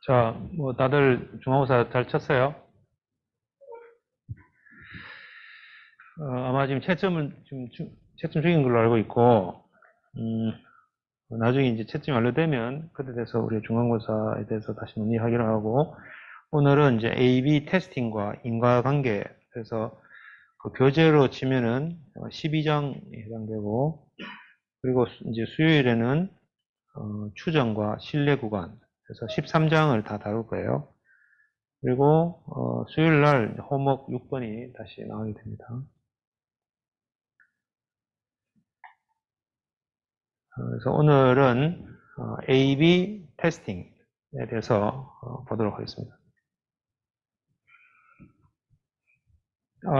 자, 뭐 다들 중간고사 잘 쳤어요? 아마 지금 채점 중인 걸로 알고 있고, 나중에 이제 채점이 완료되면 그때 돼서 우리 중간고사에 대해서 다시 논의하기로 하고, 오늘은 이제 A/B 테스팅과 인과관계, 그래서 그 교재로 치면은 12장에 해당되고, 그리고 이제 수요일에는 추정과 신뢰 구간, 그래서 13장을 다 다룰 거예요. 그리고 수요일 날 홈워크 6번이 다시 나오게 됩니다. 그래서 오늘은 A/B 테스팅에 대해서 보도록 하겠습니다.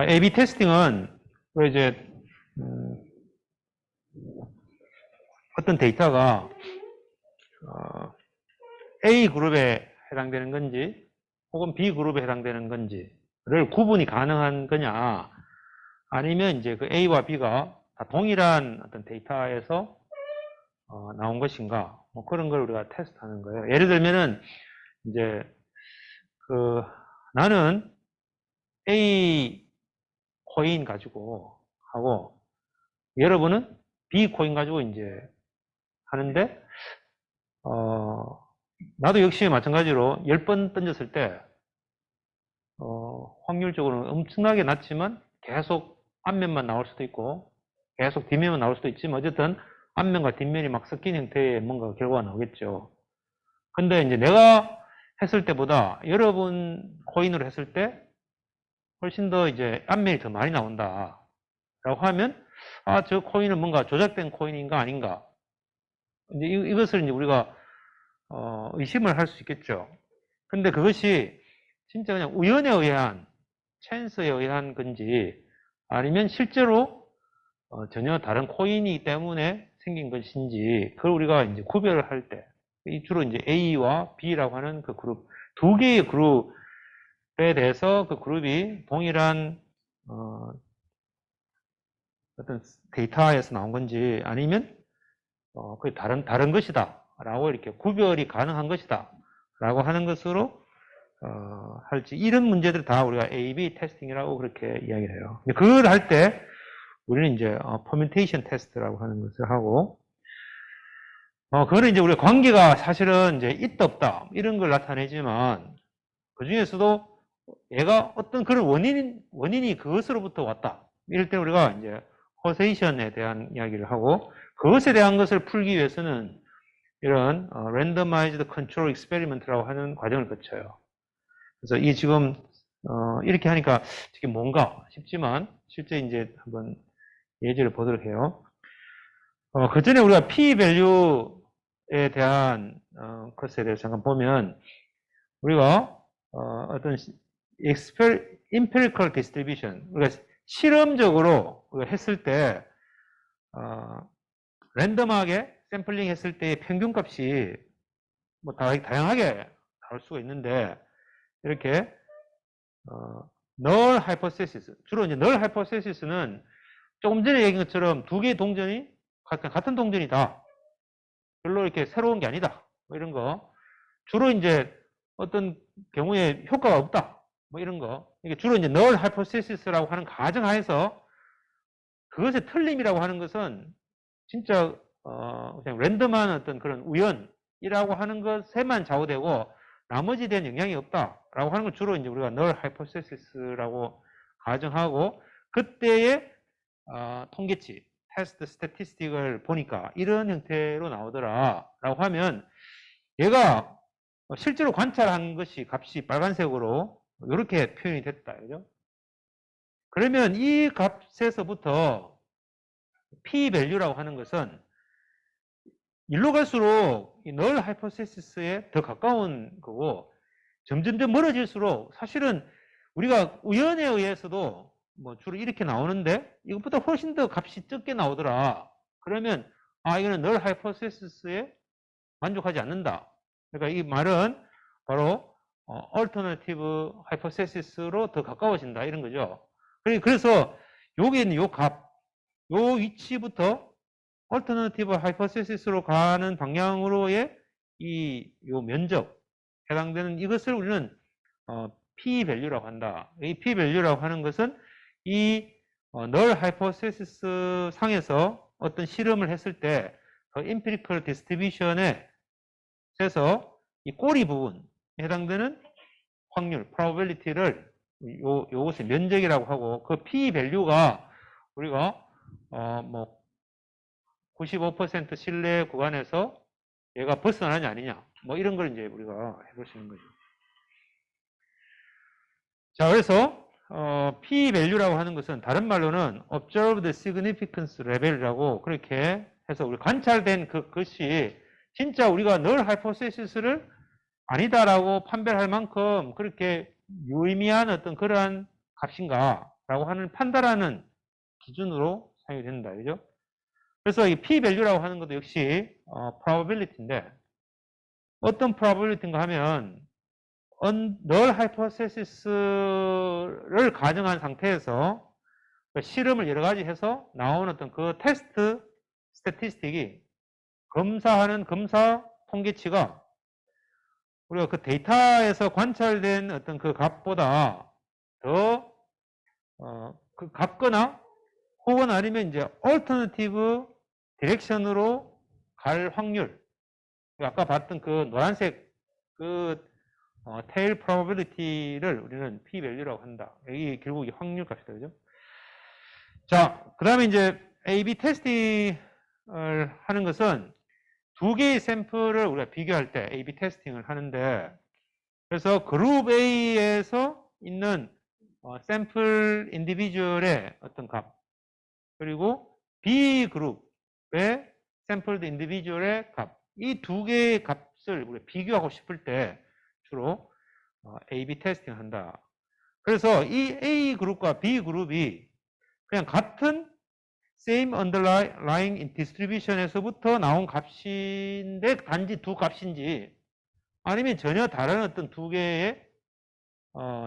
A/B 테스팅은 이제 어떤 데이터가 A 그룹에 해당되는 건지 혹은 B 그룹에 해당되는 건지를 구분이 가능한 거냐, 아니면 이제 그 A와 B가 다 동일한 어떤 데이터에서 나온 것인가, 뭐 그런 걸 우리가 테스트하는 거예요. 예를 들면은 이제 나는 A 코인 가지고 하고 여러분은 B 코인 가지고 이제 하는데 나도 역시 마찬가지로 10번 던졌을 때 확률적으로는 엄청나게 낮지만 계속 앞면만 나올 수도 있고 계속 뒷면만 나올 수도 있지만 어쨌든 앞면과 뒷면이 막 섞인 형태의 뭔가 결과가 나오겠죠. 근데 이제 내가 했을 때보다 여러분 코인으로 했을 때 훨씬 더 이제 앞면이 더 많이 나온다 라고 하면, 저 코인은 뭔가 조작된 코인인가 아닌가, 이제 이것을 이제 우리가 의심을 할 수 있겠죠. 근데 그것이 진짜 그냥 우연에 의한, 찬스에 의한 건지 아니면 실제로 전혀 다른 코인이기 때문에 생긴 것인지, 그걸 우리가 이제 구별을 할 때, 주로 이제 A와 B라고 하는 그 그룹, 두 개의 그룹에 대해서 그 그룹이 동일한 어떤 데이터에서 나온 건지 아니면 그게 다른 것이다 라고 이렇게 구별이 가능한 것이다 라고 하는 것으로 할지, 이런 문제들 다 우리가 A/B 테스팅이라고 그렇게 이야기를 해요. 그걸 할 때 우리는 이제 퍼뮤테이션 테스트라고 하는 것을 하고, 그거는 이제 우리가 관계가 사실은 이제 있다 없다 이런 걸 나타내지만, 그 중에서도 얘가 어떤 그런 원인이 그것으로부터 왔다, 이럴 때 우리가 이제 코세이션에 대한 이야기를 하고, 그것에 대한 것을 풀기 위해서는 이런 randomized control experiment라고 하는 과정을 거쳐요. 그래서 이 지금 이렇게 하니까 이게 뭔가 싶지만 실제 이제 한번 예제를 보도록 해요. 그 전에 우리가 p-value에 대한 것에 대해서 잠깐 보면, 우리가 어떤 empirical distribution, 우리가 실험적으로 우리가 했을 때 랜덤하게 샘플링 했을 때의 평균값이 뭐 다양하게 나올 수가 있는데, 이렇게 null hypothesis, 주로 이제 null hypothesis는 조금 전에 얘기한 것처럼 두 개의 동전이 같은 동전이다, 별로 이렇게 새로운 게 아니다, 뭐 이런 거, 주로 이제 어떤 경우에 효과가 없다, 뭐 이런 거, 이게 주로 이제 null hypothesis라고 하는 가정하에서, 그것의 틀림이라고 하는 것은 진짜 그냥 랜덤한 어떤 그런 우연이라고 하는 것에만 좌우되고 나머지 대한 영향이 없다라고 하는 걸 주로 이제 우리가 null hypothesis라고 가정하고, 그때의 통계치, 테스트 스태티스틱을 보니까 이런 형태로 나오더라라고 하면, 얘가 실제로 관찰한 것이 값이 빨간색으로 이렇게 표현이 됐다, 그죠? 그러면 이 값에서부터 p-value라고 하는 것은 일로 갈수록 이 null hypothesis에 더 가까운 거고, 점점점 멀어질수록 사실은 우리가 우연에 의해서도 뭐 주로 이렇게 나오는데 이것보다 훨씬 더 값이 적게 나오더라. 그러면 이거는 널 하이포테시스에 만족하지 않는다. 그러니까 이 말은 바로 alternative hypothesis로 더 가까워진다 이런 거죠. 그래서 여기 있는 요 값, 요 위치부터 alternative hypothesis로 가는 방향으로의 요 면적 해당되는 이것을 우리는 p value라고 한다. 이 p value라고 하는 것은 이 null hypothesis 상에서 어떤 실험을 했을 때 그 empirical distribution에 그래서 이 꼬리 부분에 해당되는 확률, probability를 요것의 면적이라고 하고 그 p value가 우리가 뭐 95% 신뢰 구간에서 얘가 벗어나냐 아니냐 뭐 이런 걸 이제 우리가 해볼 수 있는 거죠. 자, 그래서 p value라고 하는 것은 다른 말로는 observed significance level이라고 그렇게 해서 우리 관찰된 그것이 진짜 우리가 늘 하이포테시스를 아니다라고 판별할 만큼 그렇게 유의미한 어떤 그러한 값인가라고 하는 판단하는 기준으로 사용이 된다. 그죠? 그래서 이 p value라고 하는 것도 역시 probability인데 어떤 probability인가 하면 null hypothesis를 가정한 상태에서 실험을 여러 가지 해서 나온 어떤 그 테스트 스태티스틱이 검사하는 검사 통계치가 우리가 그 데이터에서 관찰된 어떤 그 값보다 더 그 같거나 혹은 아니면 이제 alternative 디렉션으로 갈 확률 아까 봤던 그 노란색 그 tail probability를 우리는 p value라고 한다. 여기 결국 이 확률 값이다. 그죠? 자, 그 다음에 이제 A/B 테스팅을 하는 것은 두 개의 샘플을 우리가 비교할 때 A/B 테스팅을 하는데 그래서 그룹 A에서 있는 샘플 인디비주얼의 어떤 값 그리고 B 그룹의 샘플드 인디비주얼의 값 이 두 개의 값을 우리가 비교하고 싶을 때 주로 A/B 테스팅을 한다. 그래서 이 A 그룹과 B 그룹이 그냥 같은 same underlying distribution에서부터 나온 값인데 단지 두 값인지 아니면 전혀 다른 어떤 두 개의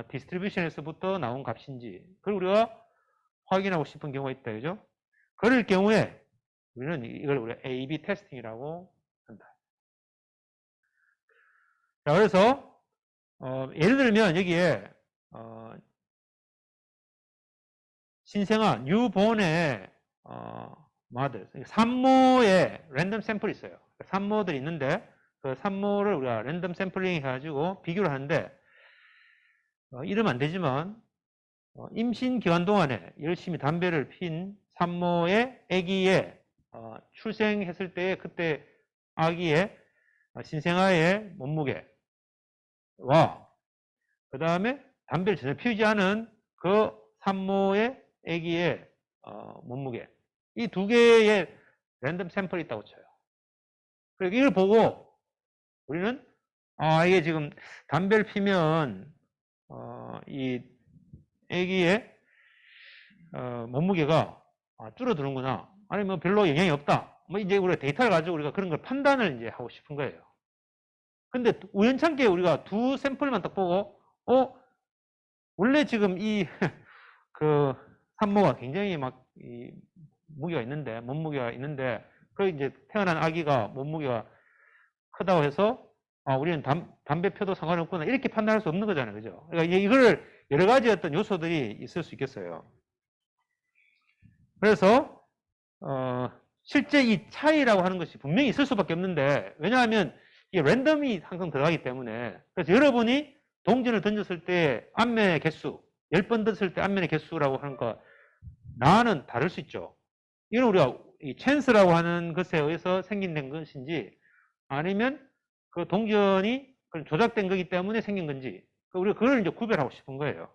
디스트리뷰션에서부터 나온 값인지 그걸 우리가 확인하고 싶은 경우가 있다. 그죠? 그럴 경우에 우리는 이걸 우리가 A/B 테스팅이라고 한다. 자, 그래서 예를 들면 여기에 신생아 뉴본의 모델 산모의 랜덤 샘플이 있어요. 산모들이 있는데 그 산모를 우리가 랜덤 샘플링 해가지고 비교를 하는데 이러면 안 되지만 임신 기간 동안에 열심히 담배를 핀 산모의 아기의 출생했을 때 그때 아기의 신생아의 몸무게와 그 다음에 담배를 전혀 피우지 않은 그 산모의 아기의 몸무게 이 두 개의 랜덤 샘플이 있다고 쳐요. 그리고 이걸 보고 우리는 이게 지금 담배를 피면 이 아기의 몸무게가 줄어드는구나 아니면 별로 영향이 없다 뭐 이제 우리가 데이터를 가지고 우리가 그런 걸 판단을 이제 하고 싶은 거예요. 근데 우연찮게 우리가 두 샘플만 딱 보고 원래 지금 이 그 산모가 굉장히 막 무게가 있는데 몸무게가 있는데 그 이제 태어난 아기가 몸무게가 크다고 해서 우리는 담배 펴도 상관없구나 이렇게 판단할 수 없는 거잖아요. 그죠? 그러니까 이걸 여러 가지 어떤 요소들이 있을 수 있겠어요. 그래서 실제 이 차이라고 하는 것이 분명히 있을 수밖에 없는데 왜냐하면 이게 랜덤이 항상 들어가기 때문에 그래서 여러분이 동전을 던졌을 때 앞면의 개수 10번 던졌을 때 앞면의 개수라고 하는 거 나는 다를 수 있죠. 이건 우리가 이 찬스라고 하는 것에 의해서 생긴 것인지 아니면 그 동전이 조작된 거기 때문에 생긴 건지 우리가 그걸 이제 구별하고 싶은 거예요.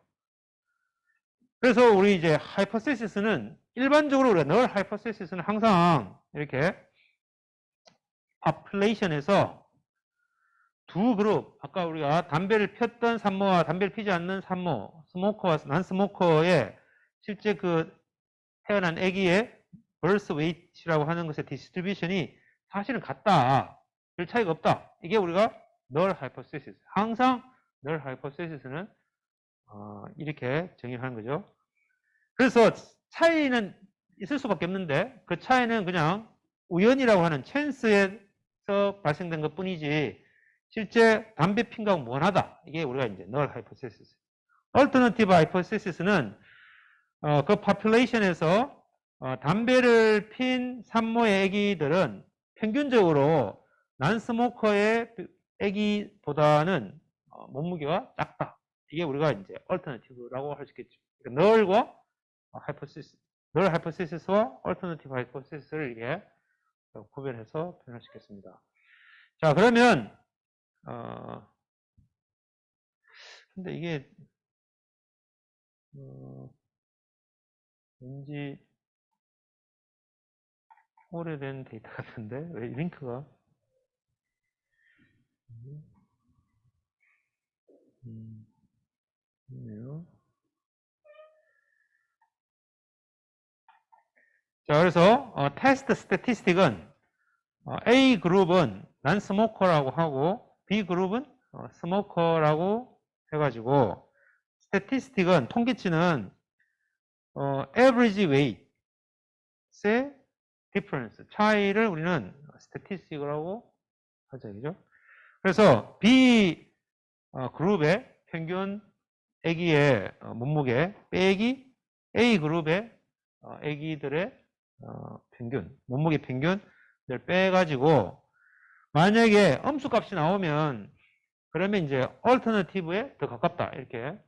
그래서 우리 이제 하이포테시스는 일반적으로 우리가 늘 하이포테시스는 항상 이렇게 population에서 두 그룹 아까 우리가 담배를 폈던 산모와 담배를 피지 않는 산모 스모커와 난스모커의 실제 그 태어난 아기의 birth weight이라고 하는 것의 디스트리뷰션이 사실은 같다. 별 차이가 없다. 이게 우리가 null hypothesis. 항상 null hypothesis는 이렇게 정의하는 거죠. 그래서 차이는 있을 수밖에 없는데 그 차이는 그냥 우연이라고 하는 찬스에서 발생된 것 뿐이지 실제 담배 핀 거하고 무관하다. 이게 우리가 이제 null hypothesis. alternative hypothesis는 그 population에서 담배를 핀 산모의 아기들은 평균적으로 난스모커의 아기보다는 몸무게가 작다. 이게 우리가 이제 alternative라고 할 수 있겠죠. 그러니까 null과 hypothesis, null hypothesis와 alternative hypothesis를 이렇게 구별해서 표현할 수 있겠습니다. 자, 그러면 근데 이게 왠지 오래된 데이터 같은데 왜 링크가 있네요. 자, 그래서 테스트 스태티스틱은 A 그룹은 난 스모커라고 하고 B 그룹은 스모커라고 해가지고 스태티스틱은 통계치는 average weight의 difference 차이를 우리는 스태티스틱이라고 하죠, 그죠? 그래서 B 그룹의 평균 아기의 몸무게 빼기 A 그룹의 아기들의 평균 몸무게 평균을 빼가지고 만약에 엄수값이 나오면 그러면 이제 얼터너티브에 더 가깝다 이렇게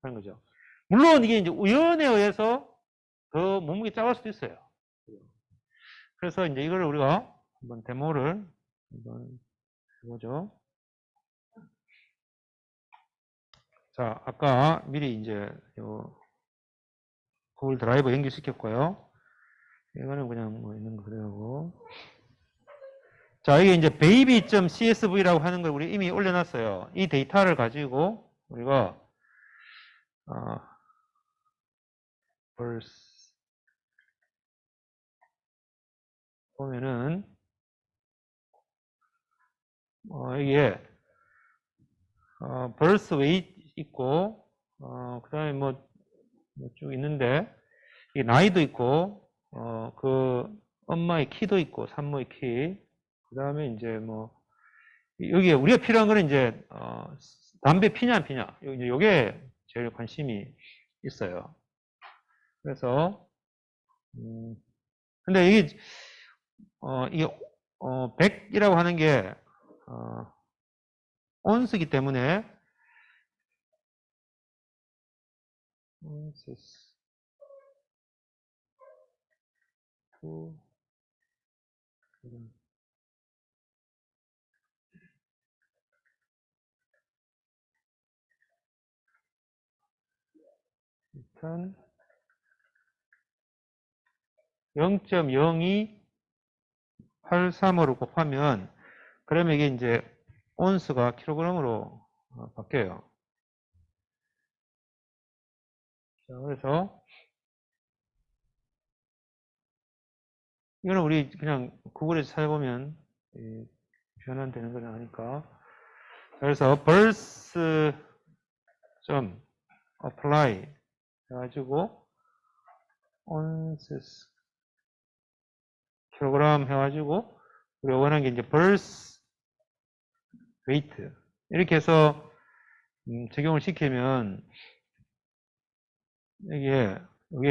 하는 거죠. 물론 이게 이제 우연에 의해서 더 몸무게 작을 수도 있어요. 그래서 이제 이걸 우리가 한번 데모를 한번 해보죠. 자, 아까 미리 이제 요 구글 드라이브 연결시켰고요. 이거는 그냥 뭐 있는 거 그대로고. 자, 이게 이제 baby.csv라고 하는 걸 우리 이미 올려놨어요. 이 데이터를 가지고 우리가 birth 보면은 이게 birth weight 있고 그 다음에 뭐 쭉 있는데 이 나이도 있고 그 엄마의 키도 있고 산모의 키 그 다음에 이제 뭐 여기에 우리가 필요한 거는 이제 담배 피냐 안 피냐 요게 제일 관심이 있어요. 그래서 근데 이게 100이라고 하는 게 온스기 때문에 온스 일단 0.0283으로 곱하면 그러면 이게 이제 온스가 킬로그램으로 바뀌어요. 자, 그래서 이거는 우리 그냥 구글에서 찾아보면 변환되는 건 아니까. 그래서 birth 점 apply 해가지고 ounces 킬로그램 해가지고 우리가 원하는 게 이제 birth weight 이렇게 해서 적용을 시키면 이게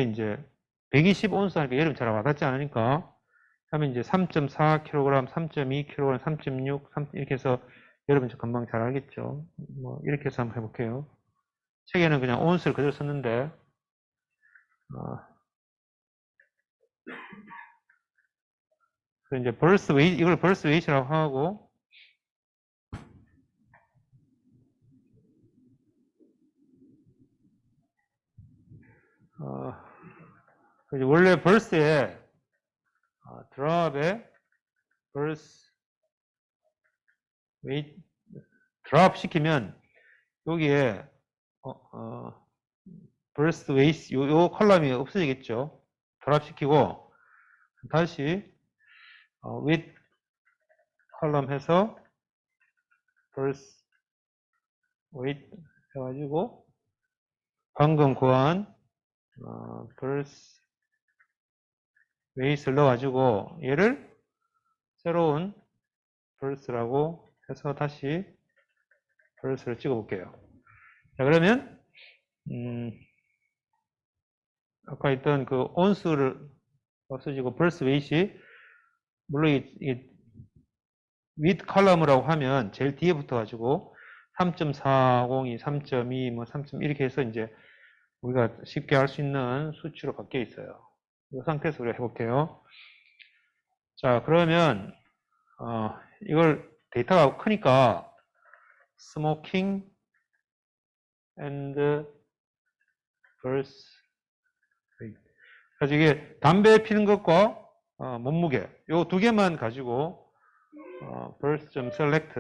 이제 120온스 하니까 여러분 잘 와닿지 않으니까 하면 이제 3.4kg, 3.2kg, 3.6, 3 이렇게 해서 여러분 금방 잘 알겠죠. 뭐 이렇게 해서 한번 해볼게요. 책에는 그냥 온스를 그대로 썼는데 그래서 이제 birth weight 이걸 birth weight이라고 하고 원래 birth에 drop에 birth weight drop 시키면 여기에 burst weight 요 컬럼이 없어지겠죠. 드랍시키고 다시 with 컬럼 해서 burst weight 해가지고 방금 구한 burst weight을 넣어가지고 얘를 새로운 burst라고 해서 다시 burst를 찍어볼게요. 자, 그러면 아까 있던 그 온수를 없어지고 burst weight이 물론 이 with 컬럼이라고 하면 제일 뒤에 붙어가지고 3.402, 3.2, 뭐 3. 이렇게 해서 이제 우리가 쉽게 할 수 있는 수치로 바뀌어 있어요. 이 상태에서 우리가 해볼게요. 자, 그러면 이걸 데이터가 크니까 smoking and burst weight. 그래서 이게 담배 피는 것과 몸무게 요 두 개만 가지고 burst.select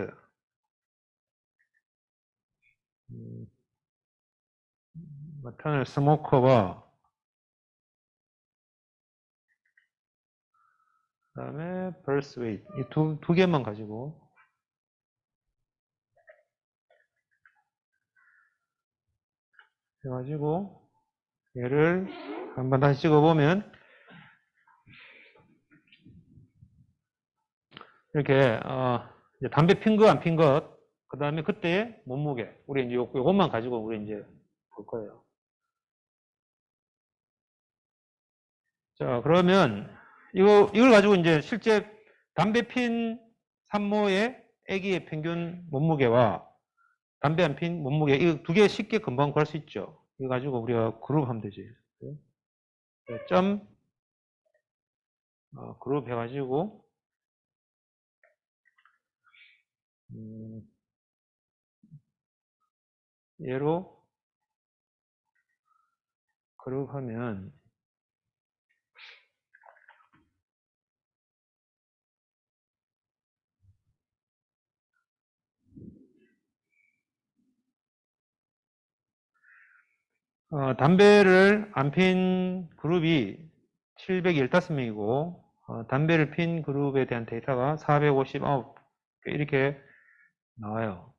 maternal smoker와 그 다음에 burst weight 이 두 개만 가지고 해가지고 얘를 한번 다시 찍어보면 이렇게 이제 담배 핀 거 안 핀 것, 그 다음에 그때의 몸무게 우리 이제 요것만 가지고 우리 이제 볼 거예요. 자, 그러면 이걸 가지고 이제 실제 담배 핀 산모의 아기의 평균 몸무게와 담배 안 핀 몸무게 이 두 개 쉽게 금방 구할 수 있죠. 이거 가지고 우리가 그룹하면 되지. 점 그룹 해가지고 얘로 그룹하면 담배를 안 핀 그룹이 715명이고 담배를 핀 그룹에 대한 데이터가 459 이렇게 나와요.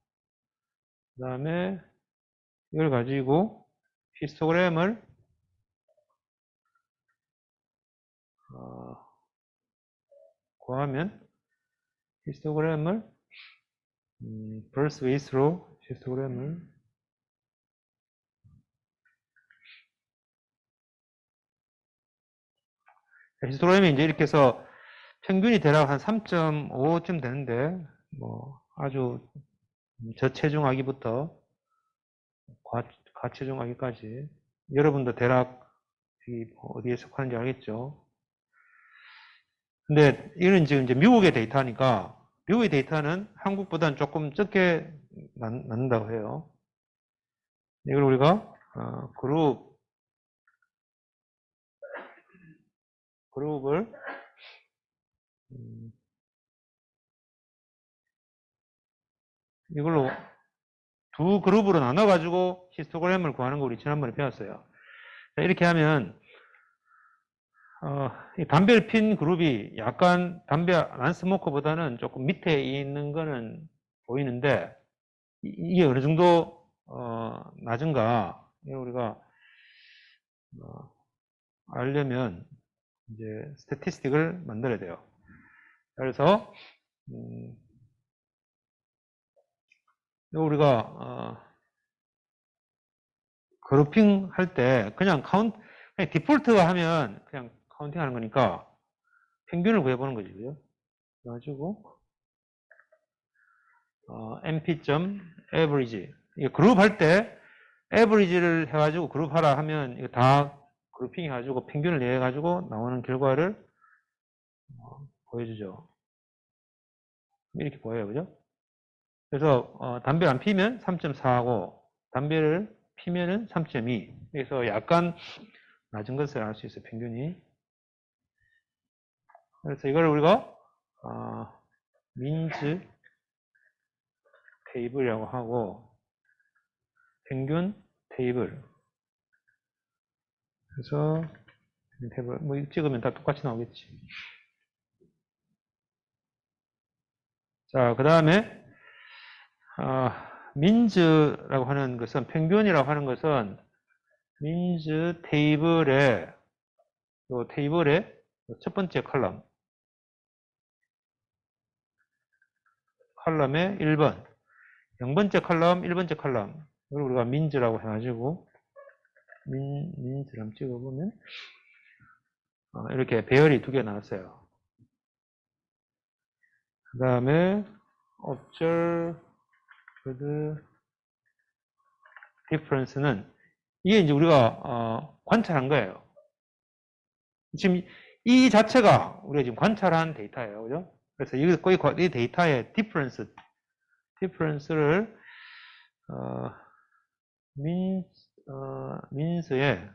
그 다음에 이걸 가지고 히스토그램을 구하면 히스토그램을 burst weight로 히스토그램을 히스토그램이 이제 이렇게 해서 평균이 대략 한 3.5쯤 되는데 뭐 아주 저체중아기부터 과체중아기까지 여러분도 대략 어디에 속하는지 알겠죠? 근데 이건 지금 이제 미국의 데이터니까 미국의 데이터는 한국보다는 조금 적게 낳는다고 해요. 이걸 우리가 그룹을 이걸로 두 그룹으로 나눠가지고 히스토그램을 구하는 거 우리 지난번에 배웠어요. 자, 이렇게 하면 이 담배를 핀 그룹이 약간 담배 안 스모커보다는 조금 밑에 있는 거는 보이는데 이게 어느 정도 낮은가 우리가 알려면 이제 스태티스틱을 만들어야 돼요. 그래서 우리가 그룹핑 할 때 그냥 그냥 디폴트가 하면 그냥 카운팅 하는 거니까 평균을 구해보는 거지, 그죠? 그래가지고 np.average 그룹 할 때 average를 해가지고 그룹 하라 하면 이거 다 그룹핑 해가지고 평균을 내가지고 나오는 결과를 보여주죠. 이렇게 보여요, 그죠? 그래서 담배 안 피면 3.4하고 담배를 피면은 3.2. 그래서 약간 낮은 것을 알 수 있어요, 평균이. 그래서 이걸 우리가 민즈 테이블이라고 하고 평균 테이블 그래서 뭐 찍으면 다 똑같이 나오겠지. 자, 그 다음에 민즈라고 하는 것은, 평균이라고 하는 것은 민즈 테이블의 첫 번째 컬럼의 1번, 0번째 컬럼, 1번째 컬럼, 이걸 우리가 민즈라고 해가지고 민즈를 한번 찍어보면 이렇게 배열이 두 개 나왔어요. 그 다음에 observed difference는 이게 이제 우리가 관찰한 거예요. 지금 이 자체가 우리가 지금 관찰한 데이터예요, 그죠? 그래서 이 데이터의 difference를 민스의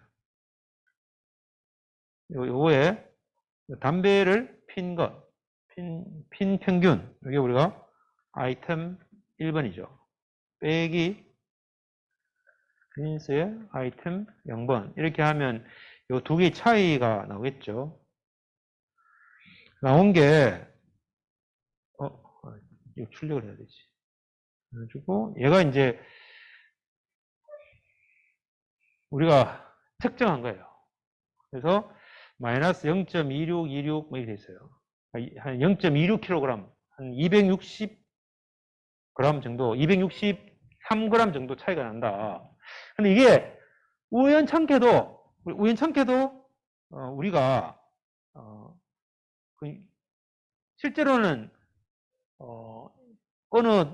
요거에 담배를 핀 것, 핀 평균, 이게 우리가 아이템 1번이죠. 빼기 민스의 아이템 0번. 이렇게 하면 요 두 개의 차이가 나오겠죠. 나온 게, 이거 출력을 해야 되지. 그래가지고, 얘가 이제, 우리가 특정한 거예요. 그래서, 마이너스 0.2626, 뭐 이렇게 있어요. 한 0.26kg, 한 260g 정도, 263g 정도 차이가 난다. 근데 이게, 우연찮게도, 우리가, 실제로는,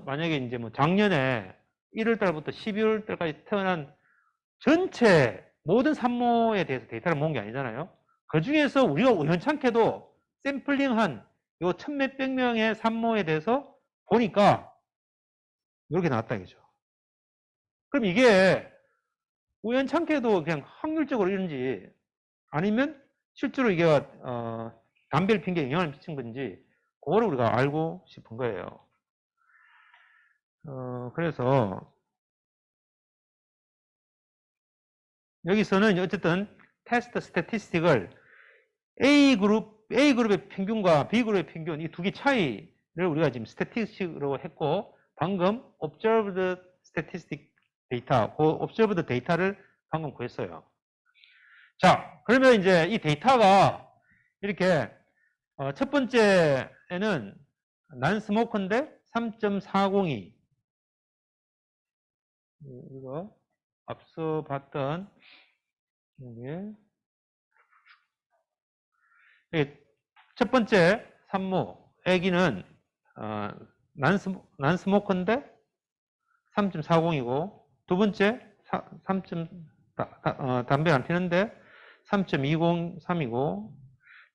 만약에 이제 뭐 작년에 1월 달부터 12월 달까지 태어난 전체 모든 산모에 대해서 데이터를 모은 게 아니잖아요. 그 중에서 우리가 우연찮게도 샘플링한 요 천몇백 명의 산모에 대해서 보니까 이렇게 나왔다 이거죠. 그럼 이게 우연찮게도 그냥 확률적으로 이런지 아니면 실제로 이게 담배를 핀 게 영향을 미친 건지 그거를 우리가 알고 싶은 거예요. 그래서 여기서는 어쨌든 테스트 스태티스틱을 A그룹의 평균과 B그룹의 평균 이 두 개 차이를 우리가 지금 스태티스틱으로 했고 방금 observed statistic 데이터, 그 observed 데이터를 방금 구했어요. 자, 그러면 이제 이 데이터가 이렇게 첫 번째에는 난스모커인데 3.402 이거 앞서 봤던 이게 첫 번째 산모 아기는 난스모커인데 3.40이고 두 번째 담배를 안 피는데 3.203이고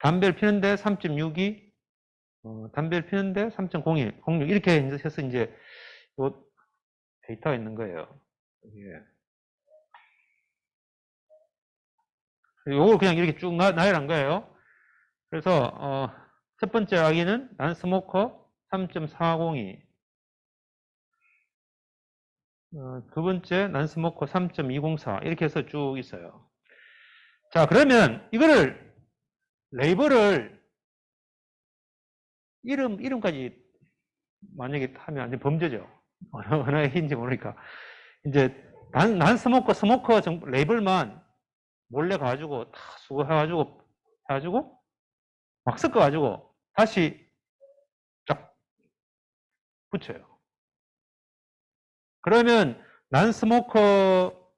담배를 피는데 3.62 담배를 피는데 3.01 06 이렇게 해서 이제 요 데이터가 있는 거예요. 요걸 그냥 이렇게 쭉 나열한 거예요. 그래서 첫 번째 아기는 난스모커 3.402 두 번째 난스모커 3.204 이렇게 해서 쭉 있어요. 자, 그러면 이거를 레이블을 이름까지 만약에 하면 완전 범죄죠. 어느 애인지 모르니까. 이제 난스모커, 스모커 레이블만 몰래 가지고 다 수거해가지고 막 섞어가지고 다시 쫙 붙여요. 그러면 난스모커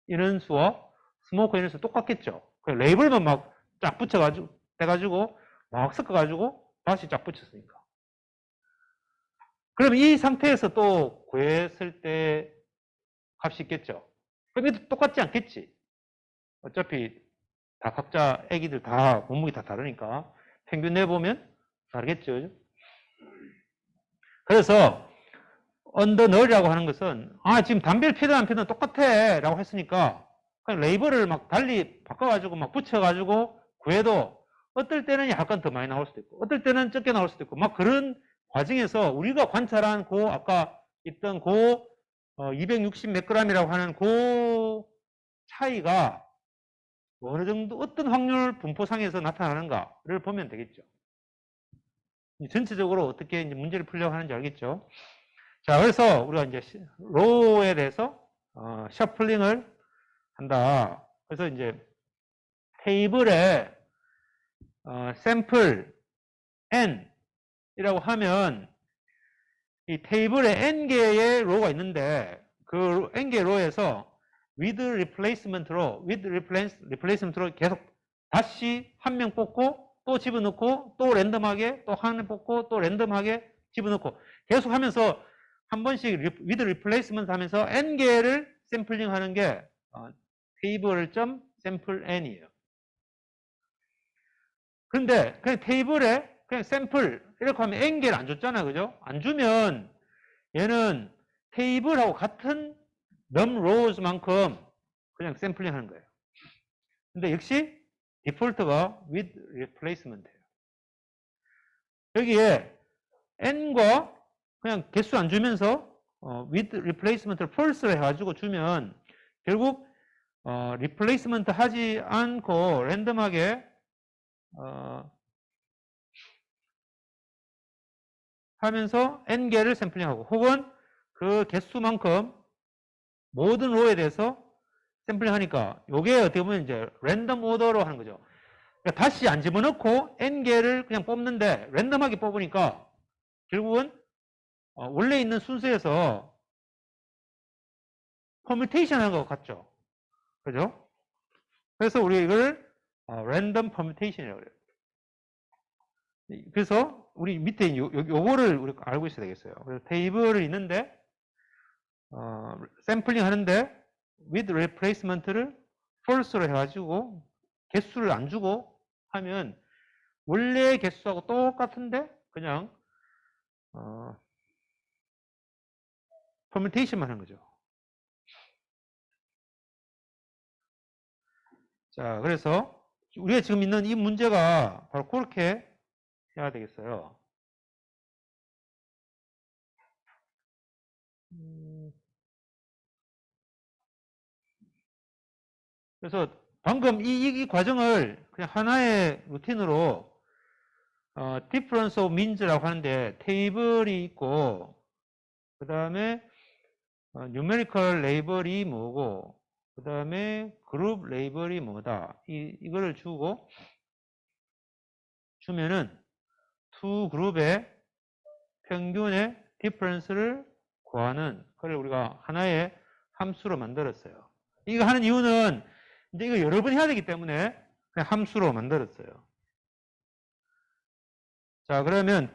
인원수와 스모커 인원수 똑같겠죠. 레이블만 막 쫙 붙여가지고 해가지고 막 섞어가지고 다시 쫙 붙였으니까. 그럼 이 상태에서 또 구했을 때 값이 있겠죠. 그럼 이것도 똑같지 않겠지. 어차피 다 각자 애기들 다 몸무게 다 다르니까 평균 내보면 다르겠죠. 그래서 언더 널이라고 하는 것은 지금 담배를 피든 안 피든 똑같아 라고 했으니까 그냥 레이블을 막 달리 바꿔가지고 막 붙여가지고 구해도 어떨 때는 약간 더 많이 나올 수도 있고 어떨 때는 적게 나올 수도 있고 막 그런 과정에서 우리가 관찰한 아까 있던 260 몇 g이라고 하는 차이가 어느 정도 어떤 확률 분포상에서 나타나는가를 보면 되겠죠. 전체적으로 어떻게 이제 문제를 풀려고 하는지 알겠죠? 자, 그래서 우리가 이제 로우에 대해서 셔플링을 한다. 그래서 이제 테이블에 샘플 n이라고 하면 이 테이블에 n개의 로우가 있는데 그 n개의 로우에서 with replacement로 계속 다시 한 명 뽑고 또 집어넣고 또 랜덤하게 또 한 명 뽑고 또 랜덤하게 집어넣고 계속 하면서 한 번씩 with replacement 하면서 n개를 샘플링 하는 게 테이블.샘플 n이에요. 그런데 그냥 테이블에 그냥 샘플 이렇게 하면 n개를 안 줬잖아요. 그죠? 안 주면 얘는 테이블하고 같은 num rows만큼 그냥 샘플링 하는 거예요. 근데 역시 디폴트가 with replacement예요. 여기에 n과 그냥 개수 안 주면서 with replacement를 false로 해가지고 주면 결국 replacement 하지 않고 랜덤하게 하면서 n개를 샘플링하고 혹은 그 개수만큼 모든 로에 대해서 샘플링 하니까 이게 어떻게 보면 이제 랜덤 오더로 하는 거죠. 그러니까 다시 안 집어넣고 n개를 그냥 뽑는데 랜덤하게 뽑으니까 결국은 원래 있는 순서에서 퍼뮤테이션 하는 것 같죠. 그죠? 그래서 우리가 이걸 랜덤 퍼뮤테이션이라고 그래요. 그래서 우리 밑에 요거를 우리가 알고 있어야 되겠어요. 그래서 테이블이 있는데 샘플링 하는데 with replacement를 false로 해가지고 개수를 안 주고 하면 원래 개수하고 똑같은데 그냥 퍼뮤테이션만 하는 거죠. 자, 그래서 우리가 지금 있는 이 문제가 바로 그렇게 해야 되겠어요. 그래서 방금 이 과정을 그냥 하나의 루틴으로 difference of means라고 하는데 테이블이 있고 그 다음에 numerical label이 뭐고 그 다음에 group label이 뭐다 이거를 주면은 두 그룹의 평균의 difference를 구하는 그걸 우리가 하나의 함수로 만들었어요. 이거 하는 이유는 이제 이거 여러 번 해야 되기 때문에 그냥 함수로 만들었어요. 자, 그러면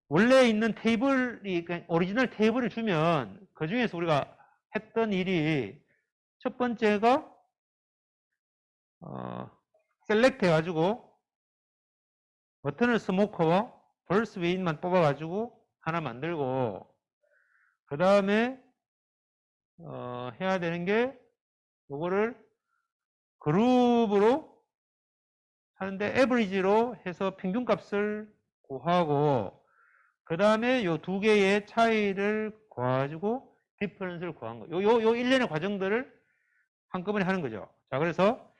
원래 있는 테이블이 오리지널 테이블을 주면 그 중에서 우리가 했던 일이 첫 번째가 셀렉트 해가지고 버튼을 스모커와 벌스 웨인만 뽑아가지고 하나 만들고 그 다음에 해야 되는 게 요거를 그룹으로 하는데 에버리지로 해서 평균값을 구하고 그 다음에 요 두 개의 차이를 구해가지고 디퍼런스를 구한 거. 요 일련의 과정들을 한꺼번에 하는 거죠. 자, 그래서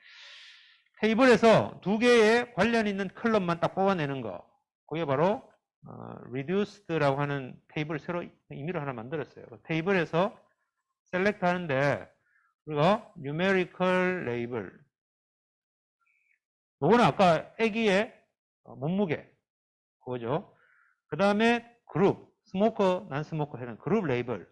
테이블에서 두 개의 관련 있는 컬럼만 딱 뽑아내는 거. 그게 바로 reduced라고 하는 테이블을 새로 임의로 하나 만들었어요. 테이블에서 셀렉트 하는데 우리가 numerical label 요거는 아까 애기의 몸무게 그거죠. 그 다음에 그룹 스모커 난스모커 해는 그룹 레이블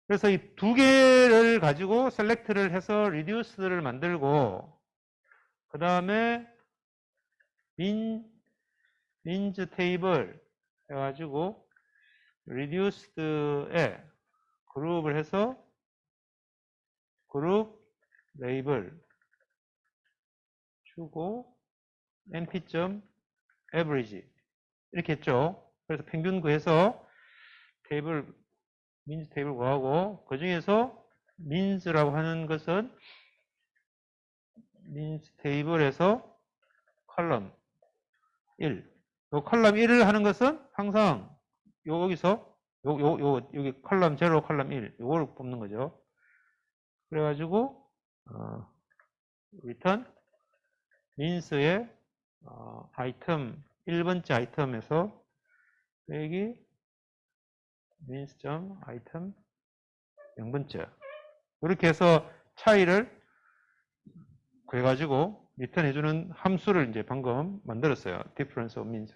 그래서 이 두 개를 가지고 셀렉트를 해서 reduced를 만들고 그 다음에 means table 해가지고 reduced에 그룹을 해서 그룹 레이블 주고 np.average 이렇게 했죠. 그래서 평균 구해서 테이블 means 테이블 구하고 그 중에서 means라고 하는 것은 means 테이블에서 컬럼 1 요 컬럼 1을 하는 것은 항상 여기서 여기 컬럼 0, 컬럼 1 요거를 뽑는 거죠. 그래가지고 return means의 아이템 1번째 아이템에서 여기 means.item 0번째 이렇게 해서 차이를 구해가지고 리턴 해주는 함수를 이제 방금 만들었어요. difference of means.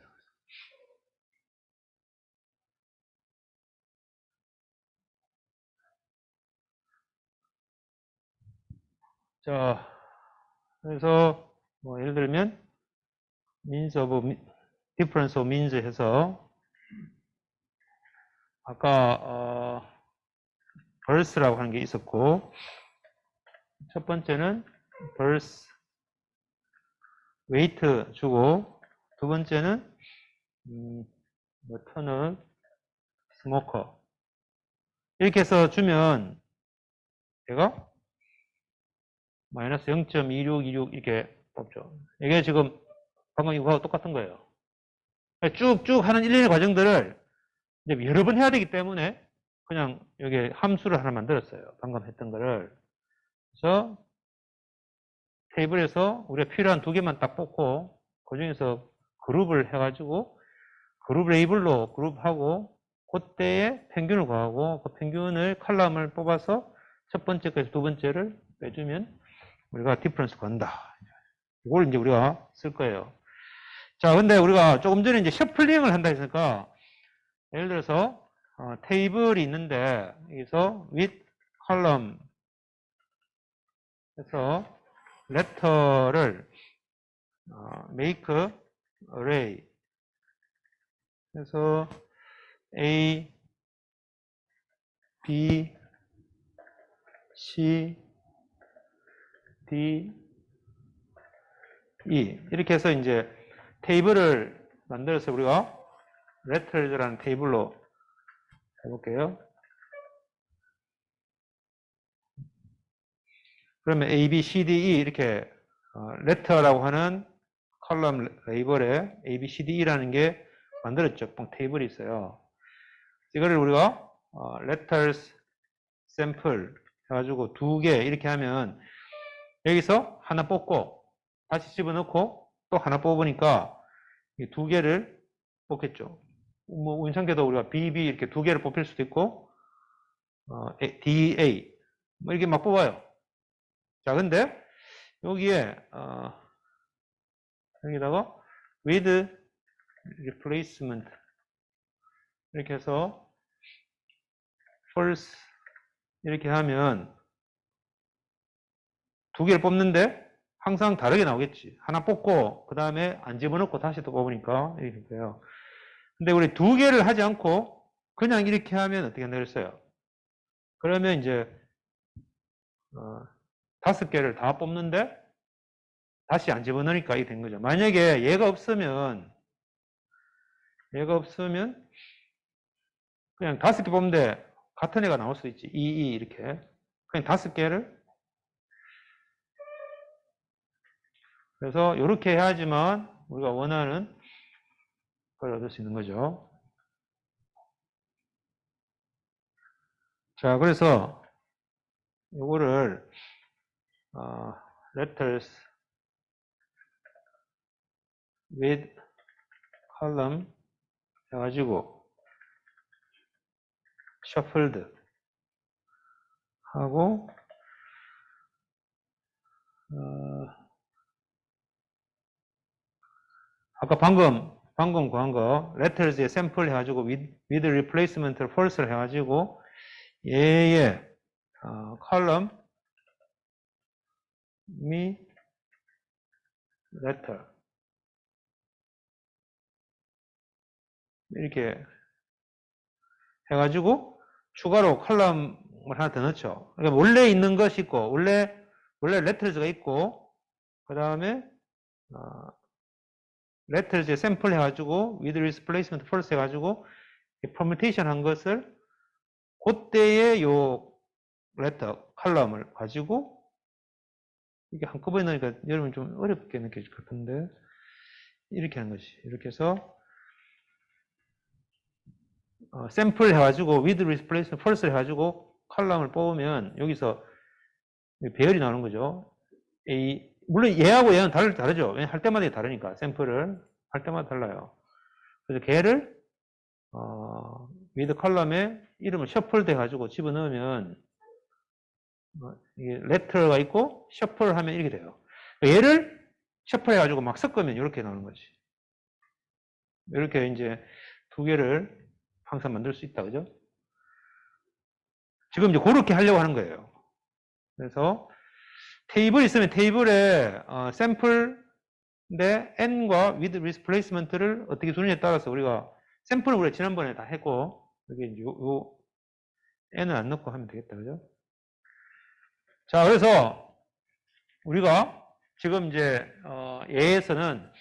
자, 그래서 뭐 예를 들면 means of difference of means 해서 아까 verse라고 하는 게 있었고 첫 번째는 verse weight 주고 두 번째는 터널 스모커 이렇게 해서 주면 얘가 마이너스 0.2626 이렇게 뽑죠. 이게 지금 방금 이거하고 똑같은 거예요. 쭉쭉 하는 일련의 과정들을 이제 여러 번 해야 되기 때문에 그냥 여기 함수를 하나 만들었어요. 방금 했던 거를. 그래서 테이블에서 우리가 필요한 두 개만 딱 뽑고 그 중에서 그룹을 해가지고 그룹 레이블로 그룹하고 그때의 평균을 구하고 그 평균을 컬럼을 뽑아서 첫 번째까지 두 번째를 빼주면 우리가 디퍼런스 건다. 이걸 이제 우리가 쓸 거예요. 자, 근데 우리가 조금 전에 이제 셔플링을 한다 했으니까 예를 들어서 테이블이 있는데 여기서 with column 해서 letter를 make array 해서 A, B, C, D, E 이렇게 해서 이제 테이블을 만들어서 우리가 letters라는 테이블로 해볼게요. 그러면 A, B, C, D, E 이렇게 letter라고 하는 컬럼 레이블에 A, B, C, D, E라는 게 만들었죠. 테이블이 있어요. 이거를 우리가 letters sample 해가지고 두 개 이렇게 하면 여기서 하나 뽑고 다시 집어넣고 또 하나 뽑으니까 이 두 개를 뽑겠죠. 뭐 운상계도 우리가 BB 이렇게 두 개를 뽑힐 수도 있고 DA 뭐 이렇게 막 뽑아요. 자, 근데 여기에 여기다가 with replacement 이렇게 해서 false 이렇게 하면 두 개를 뽑는데 항상 다르게 나오겠지. 하나 뽑고 그 다음에 안 집어넣고 다시 또 뽑으니까 이렇게 돼요. 근데 우리 두 개를 하지 않고 그냥 이렇게 하면 어떻게 되겠어요? 그러면 이제 5개를 다 뽑는데 다시 안 집어넣으니까 이게 된 거죠. 만약에 얘가 없으면 그냥 5개 뽑는데 같은 애가 나올 수 있지. 2, 2 이렇게. 그냥 5개를 그래서 이렇게 해야지만 우리가 원하는 걸 얻을 수 있는 거죠. 자, 그래서 요거를 letters with column 해가지고 shuffled 하고 아까 방금 구한 거 letters에 샘플 해가지고 with replacement를 false를 해가지고 얘의 column me letter 이렇게 해가지고 추가로 컬럼을 하나 더 넣죠. 그러니까 원래 있는 것이 있고 원래 letters가 있고 그 다음에 letters에 샘플 해가지고 with replacement false 해가지고 permutation 한 것을 그때의 요 letter 컬럼을 가지고 이게 한꺼번에 넣으니까 여러분 좀 어렵게 느껴질 것 같은데 이렇게 하는 것이 이렇게 해서 샘플 해가지고 with replacement false 해가지고 컬럼을 뽑으면 여기서 배열이 나오는 거죠. 물론 얘하고 얘는 다르죠. 왜냐면 할 때마다 다르니까 샘플을 할 때마다 달라요. 그래서 걔를 with 컬럼에 이름을 셔플 돼가지고 집어넣으면 이게 letter가 있고 셔플 하면 이렇게 돼요. 얘를 셔플 해가지고 막 섞으면 이렇게 나오는 거지. 이렇게 이제 두 개를 항상 만들 수 있다, 그죠? 지금 이제 그렇게 하려고 하는 거예요. 그래서 테이블이 있으면 테이블에 샘플인데 n과 with replacement를 어떻게 두느냐에 따라서 우리가 샘플은 우리가 지난번에 다 했고 여기 이제 요 n을 안 넣고 하면 되겠다, 그죠? 자, 그래서 우리가 지금 이제 얘에서는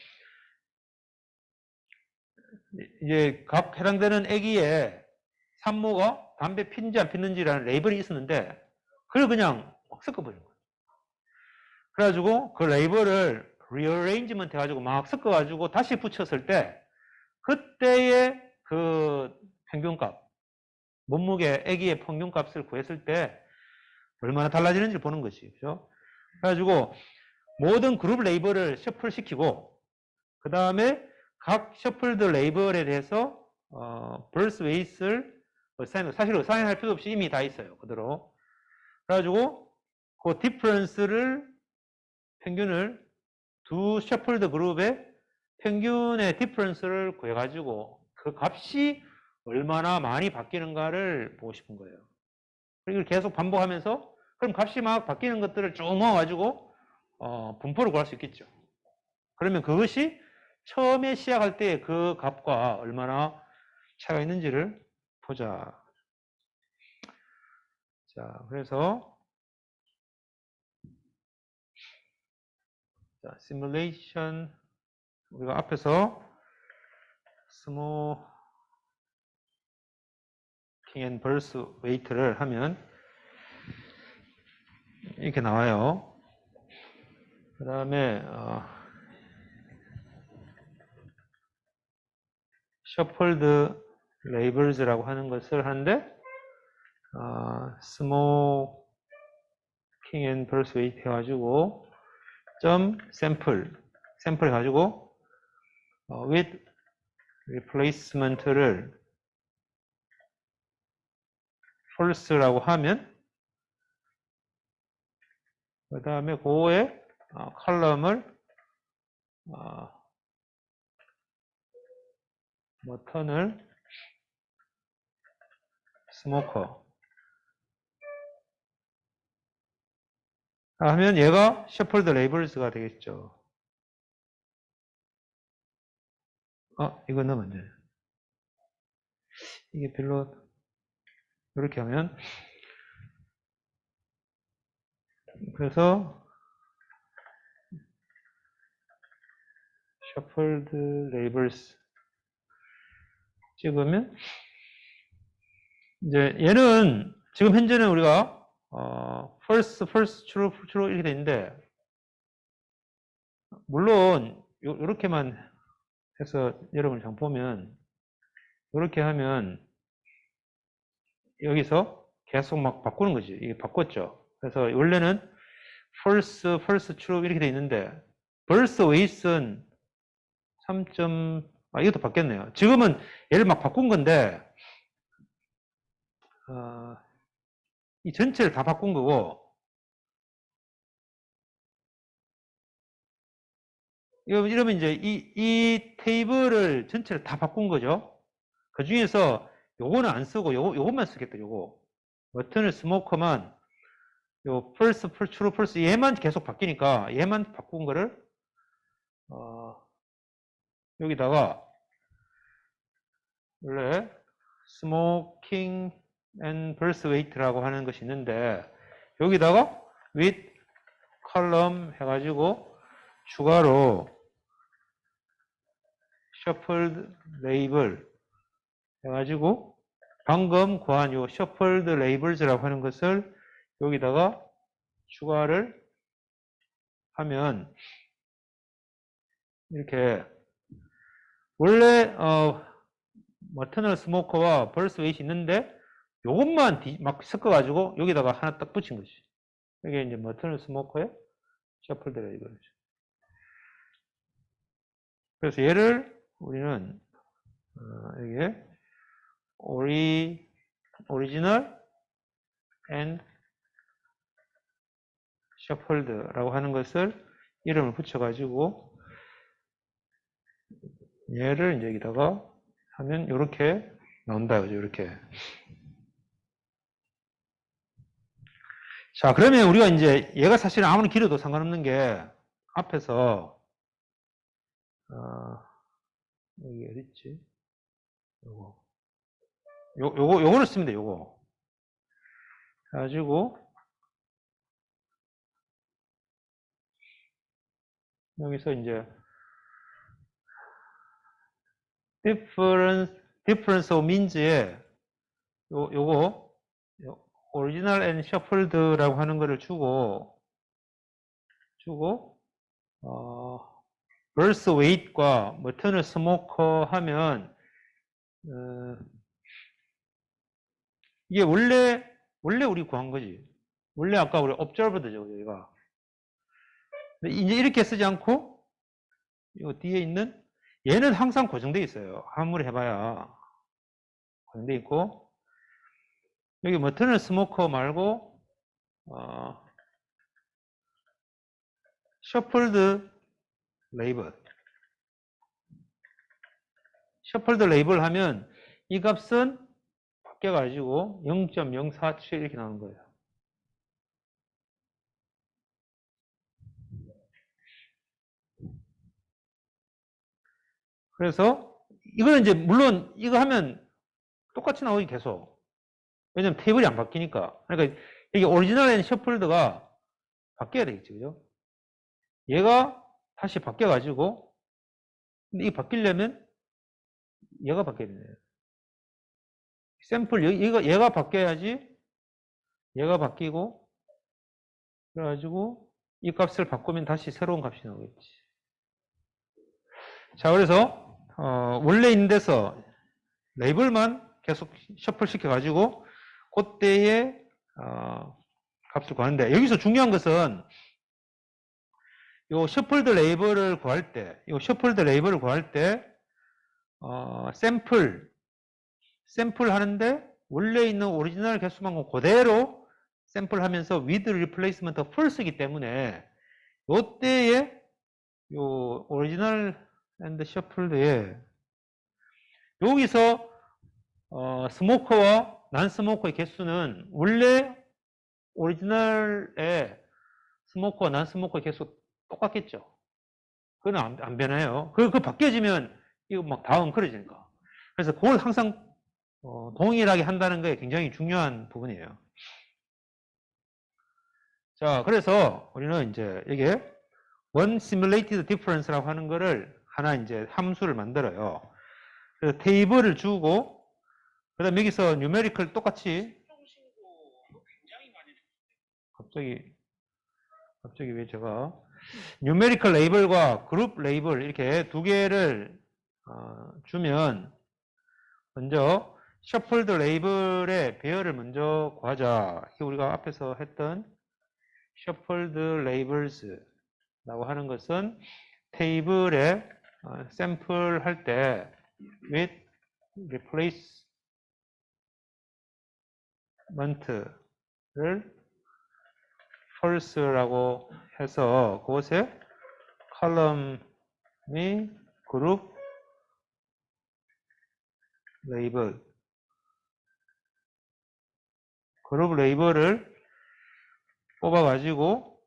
이제 각 해당되는 애기에 산모가 담배 피는지 안 피는지라는 레이블이 있었는데 그걸 그냥 막 섞어버린 거예요. 그래가지고 그 레이블을 리어레인지먼트 해가지고 막 섞어가지고 다시 붙였을 때 그때의 그 평균값, 몸무게 애기의 평균값을 구했을 때 얼마나 달라지는지를 보는 것이, 그죠? 그래가지고 모든 그룹 레이블을 셔플 시키고 그 다음에 각 셔플드 레이블에 대해서 벌스 웨이스를 사실 어사인할 필요 없이 이미 다 있어요. 그대로. 그래가지고 그 디퍼런스를 평균을 두 셔플드 그룹의 평균의 디퍼런스를 구해가지고 그 값이 얼마나 많이 바뀌는가를 보고 싶은 거예요. 이걸 계속 반복하면서 그럼 값이 막 바뀌는 것들을 쭉 모아가지고 분포를 구할 수 있겠죠. 그러면 그것이 처음에 시작할 때 그 값과 얼마나 차이가 있는지를 보자. 자, 그래서 자, 시뮬레이션 우리가 앞에서 스모킹 앤 벌스 웨이트를 하면 이렇게 나와요. 그 다음에 셔플드 레이블즈라고 하는 것을 하는데 스모킹 앤 벌스 웨이트 해가지고 점 샘플 해가지고 with replacement를 false라고 하면 그 다음에 그거에 컬럼을 버튼을 스모커 하면 얘가 셔플드 레이블스가 되겠죠. 이거 넣으면 안 돼. 이게 별로 이렇게 하면 그래서 셔플드 레이블스 찍으면 이제 얘는 지금 현재는 우리가 first, true 이렇게 돼 있는데 물론 이렇게만 해서 여러분이 잘 보면 이렇게 하면 여기서 계속 막 바꾸는 거지. 이게 바꿨죠. 그래서 원래는 false, true 이렇게 돼 있는데 벌써 웨이스는 3. 이것도 바뀌었네요. 지금은 얘를 막 바꾼 건데 이 전체를 다 바꾼 거고 이러면 이제 이 테이블을 전체를 다 바꾼 거죠. 그 중에서 요거는 안 쓰고 요것만 쓰겠다. 요거 버튼을 스모커만 요 펄스, 트루 펄스 얘만 계속 바뀌니까 얘만 바꾼 거를 여기다가 원래 스모킹 앤 벌스 웨이트라고 하는 것이 있는데 여기다가 with 컬럼 해가지고 추가로 shuffled label 해가지고 방금 구한 요 shuffled labels라고 하는 것을 여기다가 추가를 하면 이렇게 원래 머터널 스모커와 벌스 웨이트 있는데 요것만 막 섞어가지고 여기다가 하나 딱 붙인 거지. 이게 이제 머터널 스모커의 셔플드 레이블. 그래서 얘를 우리는 이게 오리지널 앤 셔플드라고 하는 것을 이름을 붙여가지고 얘를 이제 여기다가 하면 이렇게 나온다, 그죠? 이렇게. 자, 그러면 우리가 이제 얘가 사실은 아무리 길어도 상관없는 게 앞에서 여기 어딨지? 요거를 쓰면 돼, 요거. 가지고 여기서 이제 difference of means에 요거 original and shuffled라고 하는 거를 주고 verse weight과 maternal smoker 하면 이게 원래 우리 구한 거지. 원래 아까 우리 observed죠, 여기가. 이제 이렇게 쓰지 않고 이 뒤에 있는 얘는 항상 고정돼 있어요. 아무리 해봐야 고정돼 있고 여기 머터널 스모커 말고 셔플드 레이블 하면 이 값은 바뀌어가지고 0.047 이렇게 나오는 거예요. 그래서 이거는 이제 물론 이거 하면 똑같이 나오기 계속. 왜냐면 테이블이 안 바뀌니까. 그러니까 이게 오리지널 앤 셔플드가 바뀌어야 되겠죠, 그죠? 얘가 다시 바뀌어가지고 근데 이게 바뀌려면 얘가 바뀌어야 되네요. 샘플 얘가 바뀌어야지 얘가 바뀌고 그래가지고 이 값을 바꾸면 다시 새로운 값이 나오겠지. 자, 그래서 원래 있는 데서 레이블만 계속 셔플 시켜가지고 그때의 값을 구하는데 여기서 중요한 것은 요 셔플드 레이블을 구할 때 샘플 하는데 원래 있는 오리지널 개수만 그대로 샘플 하면서 with replacement false이기 때문에 요때에 요 오리지널 앤드 셔플드에 여기서 스모커와 난 스모커의 개수는 원래 오리지널의 스모커와 난 스모커의 개수 똑같겠죠. 그건 안 변해요. 그거 바뀌어지면 이거 막 다 엉클어지니까. 그래서 그걸 항상 동일하게 한다는 게 굉장히 중요한 부분이에요. 자, 그래서 우리는 이제 이게 one simulated difference라고 하는 거를 하나 이제 함수를 만들어요. 그래서 테이블을 주고 그다음 여기서 numerical 똑같이 갑자기 왜 제가 numerical 레이블과 그룹 레이블 이렇게 두 개를 주면 먼저 셔플드 레이블의 배열을 먼저 구하자. 이게 우리가 앞에서 했던 셔플드 레이블스라고 하는 것은 테이블에 샘플 할 때 with replacement를 false라고 해서 그것에 컬럼이 그룹 레이블을 뽑아가지고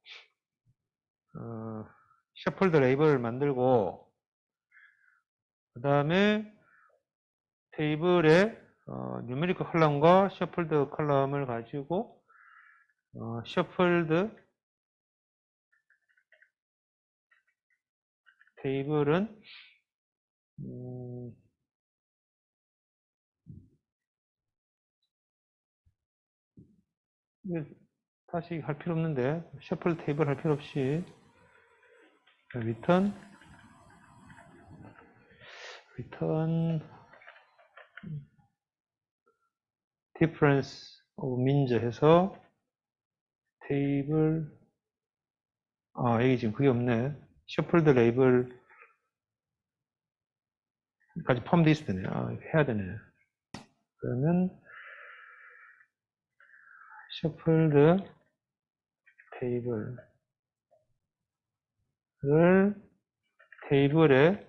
셔플드 레이블을 만들고 그 다음에 테이블에 뉴메리컬 컬럼과 셔플드 컬럼을 가지고 셔플드 테이블은 다시 할 필요 없는데 셔플 테이블 할 필요 없이 리턴 difference of means 해서 테이블, 여기 지금 그게 없네. shuffled label까지 포함되어 있어야 되네. 해야 되네. 그러면 shuffled table를 테이블에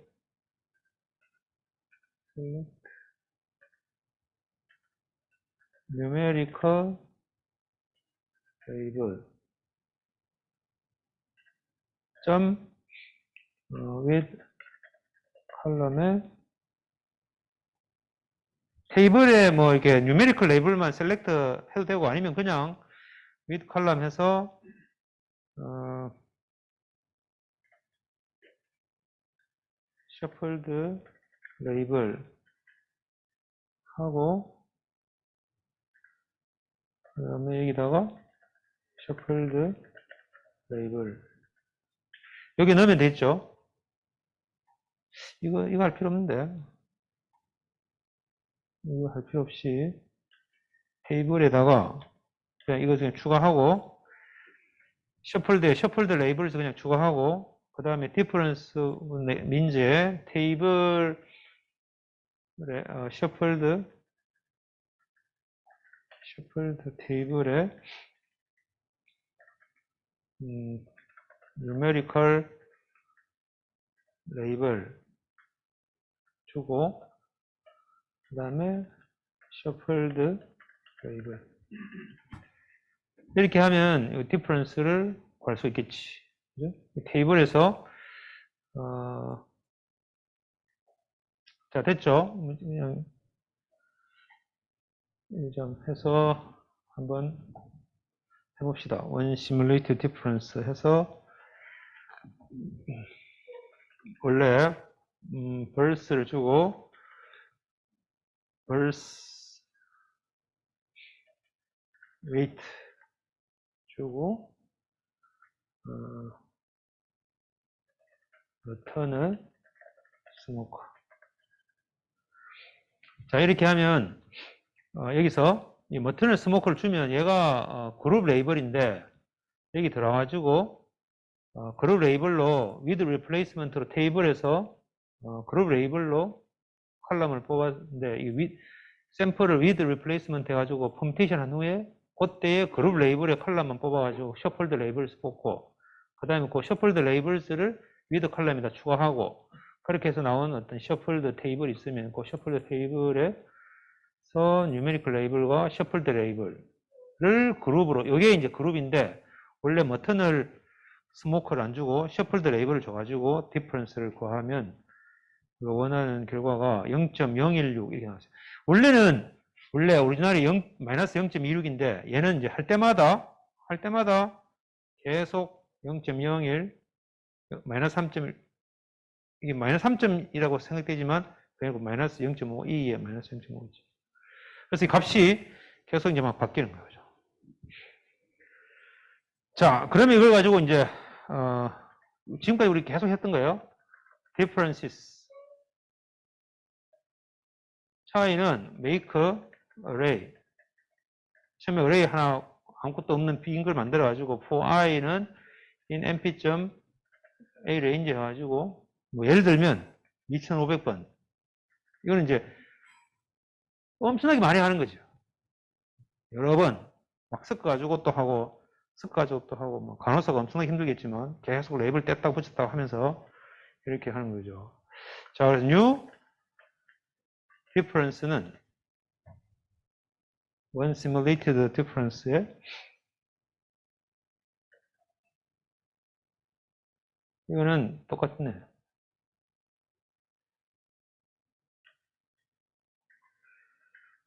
numerical label 점 with 컬럼에 테이블에 뭐 이렇게 numerical label만 셀렉트 해도 되고 아니면 그냥 with 컬럼 해서 shuffled label 하고 그 다음에 여기다가 shuffled label 여기 넣으면 되겠죠. 이거 할 필요 없는데 이거 할 필요 없이 테이블에다가 그냥 이거 그냥 추가하고 셔플드 레이블스 그냥 추가하고 그 다음에 디퍼런스 민즈에 테이블 셔플드 테이블에 numerical 레이블 주고 그 다음에 shuffled 레이블 이렇게 하면 디퍼런스를 구할 수 있겠지. 그죠? 테이블에서 자 됐죠? 그냥 좀 해서 한번 해봅시다. One simulated difference 해서 원래 verse를 주고 verse weight 주고 return을 smoke. 자 이렇게 하면 여기서 이 머터널 스모크를 주면 얘가 그룹 레이블인데 여기 들어가가지고 그룹 레이블로 with replacement로 테이블에서 그룹 레이블로 컬럼을 뽑았는데 이 샘플을 with replacement 해가지고 펌테이션 한 후에 그때의 그룹 레이블의 컬럼만 뽑아가지고 shuffled labels 뽑고 그 다음에 그 shuffled labels를 with 컬럼에다 추가하고 그렇게 해서 나온 어떤 shuffled 테이블이 있으면 그 shuffled 테이블에서 numerical label과 shuffled label을 그룹으로 이게 이제 그룹인데 원래 머터널 스모크를 안 주고 shuffled label을 줘가지고 difference를 구하면 원하는 결과가 0.016 이렇게 나왔어요. 원래 오리지널이 마이너스 0.26인데 얘는 이제 할 때마다 계속 0.01 마이너스 3.1 이게 마이너스 3점이라고 생각되지만 그냥 마이너스 0.52에 마이너스 0.5죠. 그래서 이 값이 계속 이제 막 바뀌는 거죠. 자, 그러면 이걸 가지고 이제 지금까지 우리 계속 했던 거예요. differences 차이는 make array 처음에 array 하나 아무것도 없는 빈 걸 만들어 가지고 for i는 in np.a range 해가지고 뭐 예를 들면 2500번 이거는 이제 엄청나게 많이 하는 거죠. 여러 번 막 섞어가지고 또 하고 섞어가지고 또 하고 뭐 간호사가 엄청나게 힘들겠지만 계속 랩을 뗐다고 붙였다고 하면서 이렇게 하는 거죠. 자, 그래서 new difference는 one simulated difference에 이거는 똑같네.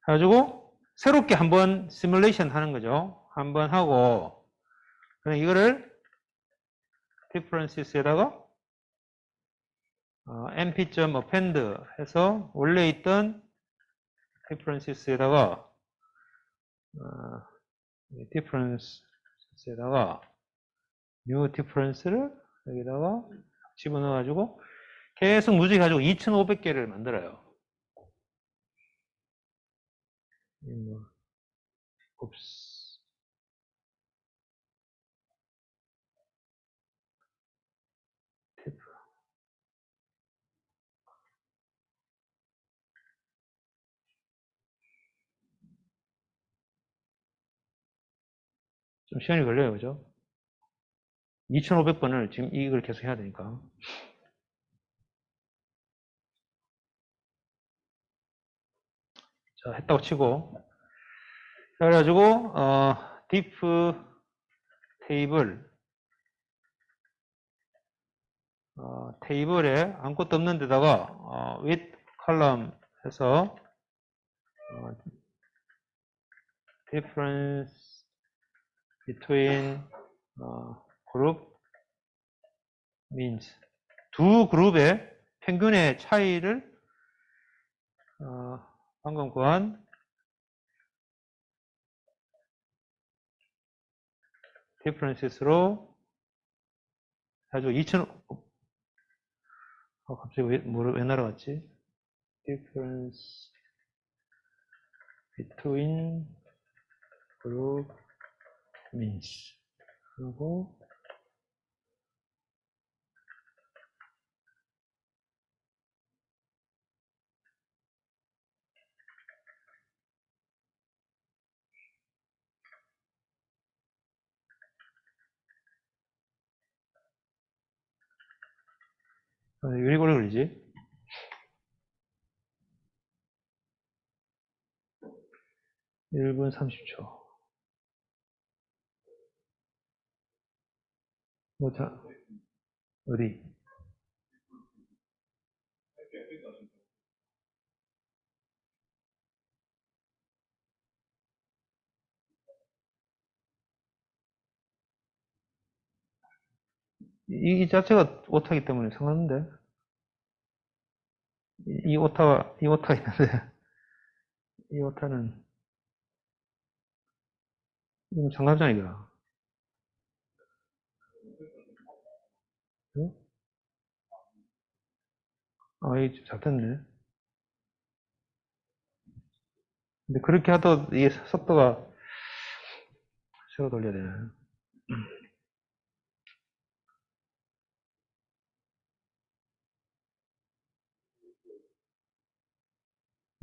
그래가지고 새롭게 한번 시뮬레이션 하는 거죠. 한번 하고 그럼 이거를 differences에다가 np.append 해서 원래 있던 differences에다가 differences에다가 new difference를 여기다가 집어넣어 가지고 계속 무지 가지고 2500개를 만들어요. 옵스. 좀 시간이 걸려요, 그죠? 2500번을 지금 이걸 계속 해야 되니까. 자, 했다고 치고. 그래가지고, diff 테이블, 테이블에 아무것도 없는 데다가, with column 해서, difference between, group means. 두 그룹의 평균의 차이를, 방금 구한 differences로 해가지고 2000, 갑자기 왜 날아갔지? difference between group means. 그리고, 왜 이렇게 오래 걸리지? 1분 30초. 자, 어디? 이 자체가 오타기 때문에 상관없는데? 이 오타가 있는데, 이 오타는, 이거 장갑잖아, 이거. 응? 이게 잡혔네. 근데 그렇게 하도 이게 속도가 새로 돌려야 되네.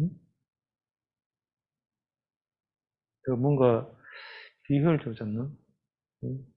응? 뭔가 비효율적이지 않나? 응?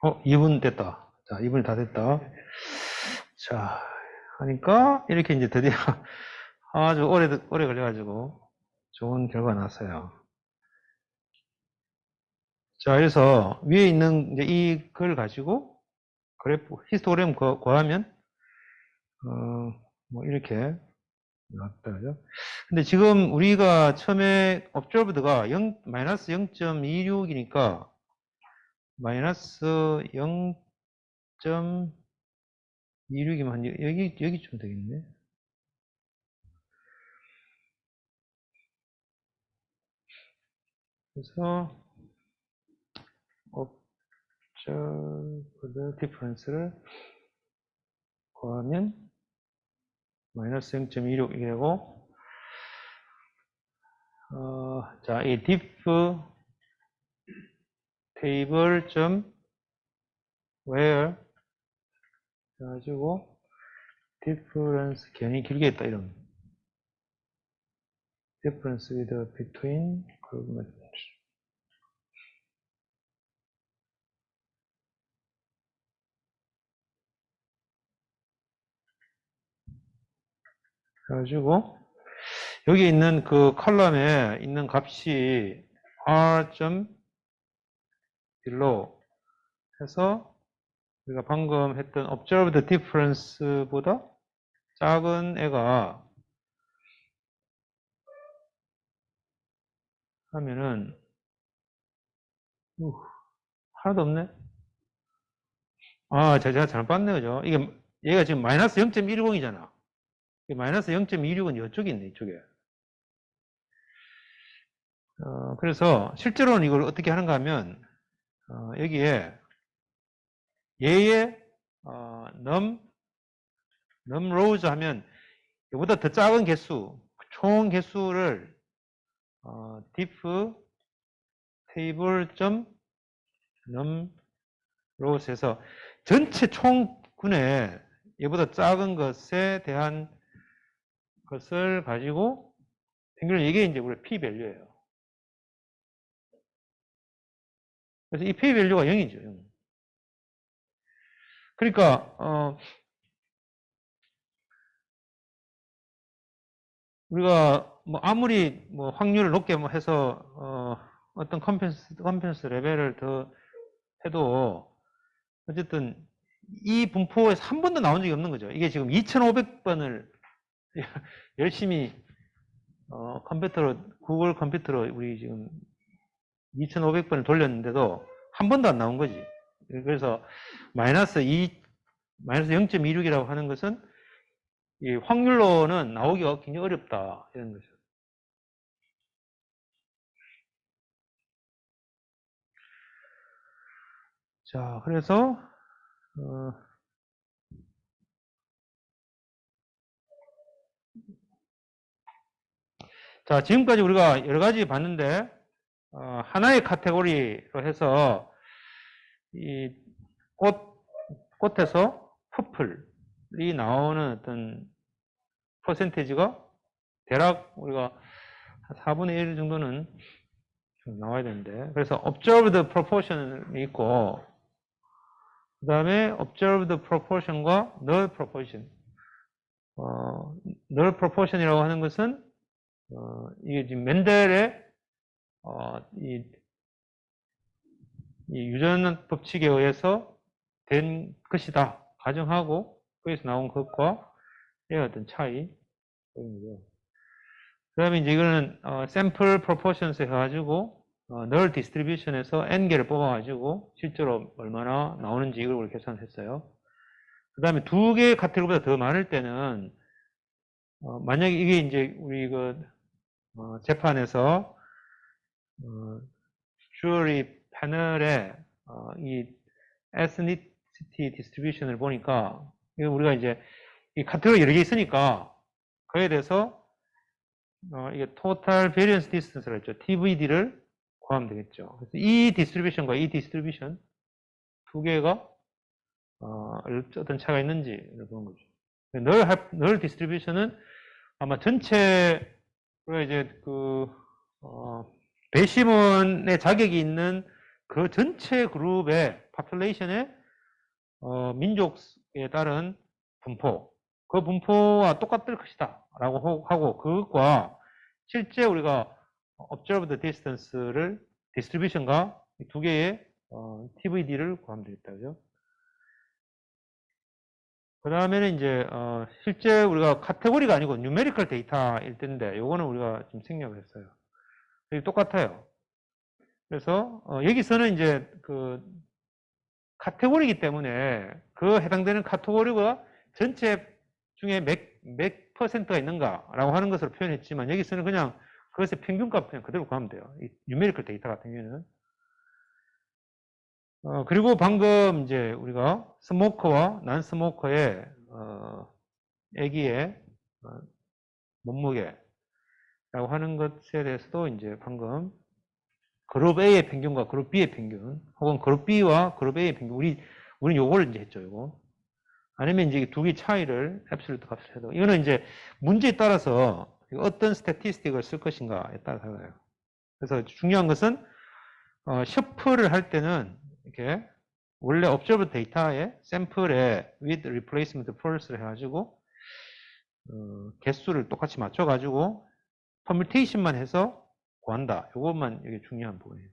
어, 2분 됐다. 자, 2분이 다 됐다. 자, 하니까 이렇게 이제 드디어 아주 오래 걸려가지고 좋은 결과가 나왔어요. 자, 그래서 위에 있는 이제 이걸 가지고 그래프 히스토그램 구하면 뭐 이렇게 나왔다, 그죠? 근데 지금 우리가 처음에 observed가 마이너스 0.26이니까 마이너스 0.26이면 여기쯤 되겠네. 그래서 observed difference를 구하면 마이너스 0.26이게 되고, 자, 이 diff table 점 where 해가지고 difference 괜히 길게 했다 이러면 difference between group methods 해가지고 여기 있는 그 컬럼에 있는 값이 r 점 below 해서 우리가 방금 했던 observed difference보다 작은 애가 하면은 하나도 없네. 아, 제가 잘못 봤네, 그죠? 이게 얘가 지금 마이너스 0.110이잖아. 마이너스 0.26은 이쪽에 있네, 이쪽에. 그래서 실제로는 이걸 어떻게 하는가 하면 여기에 얘의 num rows 하면 이보다 더 작은 개수, 총 개수를 diff table num rows에서 전체 총군의 얘보다 작은 것에 대한 것을 가지고 생기는 이게 이제 우리 p 밸류예요. 그래서 이 p 밸류가 0이죠. 0. 그러니까 우리가 뭐 아무리 뭐 확률을 높게 뭐 해서 어떤 컴펜스 레벨을 더 해도 어쨌든 이 분포에서 한 번도 나온 적이 없는 거죠. 이게 지금 2,500번을 열심히 구글 컴퓨터로 우리 지금 2,500번을 돌렸는데도 한 번도 안 나온 거지. 그래서 마이너스 0.26이라고 하는 것은 이 확률로는 나오기가 굉장히 어렵다 이런 거죠. 자, 그래서 자, 지금까지 우리가 여러 가지 봤는데 하나의 카테고리로 해서 이 꽃에서 퍼플이 나오는 어떤 퍼센테이지가 대략 우리가 4분의 1 정도는 좀 나와야 되는데, 그래서 observed proportion이 있고 그 다음에 observed proportion과 null proportion. null proportion이라고 하는 것은 이게 지금 멘델의 이 유전 법칙에 의해서 된 것이다 가정하고 거기서 나온 것과 의 어떤 차이. 그 다음에 이제 이거는 샘플 프로포션스 해가지고 null distribution에서 n개를 뽑아가지고 실제로 얼마나 나오는지 이걸 우리 계산했어요. 그 다음에 두 개의 카테고리보다 더 많을 때는 만약에 이게 이제 우리 그 재판에서 주어리 패널에 이 ethnicity distribution을 보니까 이거 우리가 이제 이 카테고리 여러 개 있으니까 그에 대해서 이게 total variance distance를 했죠. TVD를 구하면 되겠죠. 그래서 이 디스트리뷰션과 이 디스트리뷰션 두 개가 어떤 차가 있는지를 보는 거죠. null 디스트리뷰션은 아마 전체 우리가 이제 그 배심원의 자격이 있는 그 전체 그룹의 population의 민족에 따른 분포, 그 분포와 똑같을 것이다 라고 하고 그것과 실제 우리가 observed distance를 distribution과 두 개의 TVD를 구하면 되겠다. 그죠? 그 다음에는 이제 실제 우리가 카테고리가 아니고 뉴메리컬 데이터일 텐데 요거는 우리가 좀 생략을 했어요. 여기 똑같아요. 그래서 여기서는 이제 그 카테고리이기 때문에 그 해당되는 카테고리가 전체 중에 몇 퍼센트가 있는가라고 하는 것으로 표현했지만 여기서는 그냥 그것의 평균값 그냥 그대로 구하면 돼요. 이 뉴메리컬 데이터 같은 경우에는. 그리고 방금 이제 우리가 스모커와 난 스모커의 애기의 몸무게라고 하는 것에 대해서도 이제 방금 그룹 A의 평균과 그룹 B의 평균, 혹은 그룹 B와 그룹 A의 평균, 우리는 요걸 이제 했죠, 요거. 아니면 이제 두 개 차이를 앱솔루트 값을 해도, 이거는 이제 문제에 따라서 어떤 스태티스틱을 쓸 것인가에 따라 달라요. 그래서 중요한 것은, 셔플을 할 때는, 이렇게, 원래 observed 데이터에 샘플에 with replacement false를 해가지고, 개수를 똑같이 맞춰가지고, 퍼뮤테이션만 해서 구한다. 요것만 이게 중요한 부분이에요.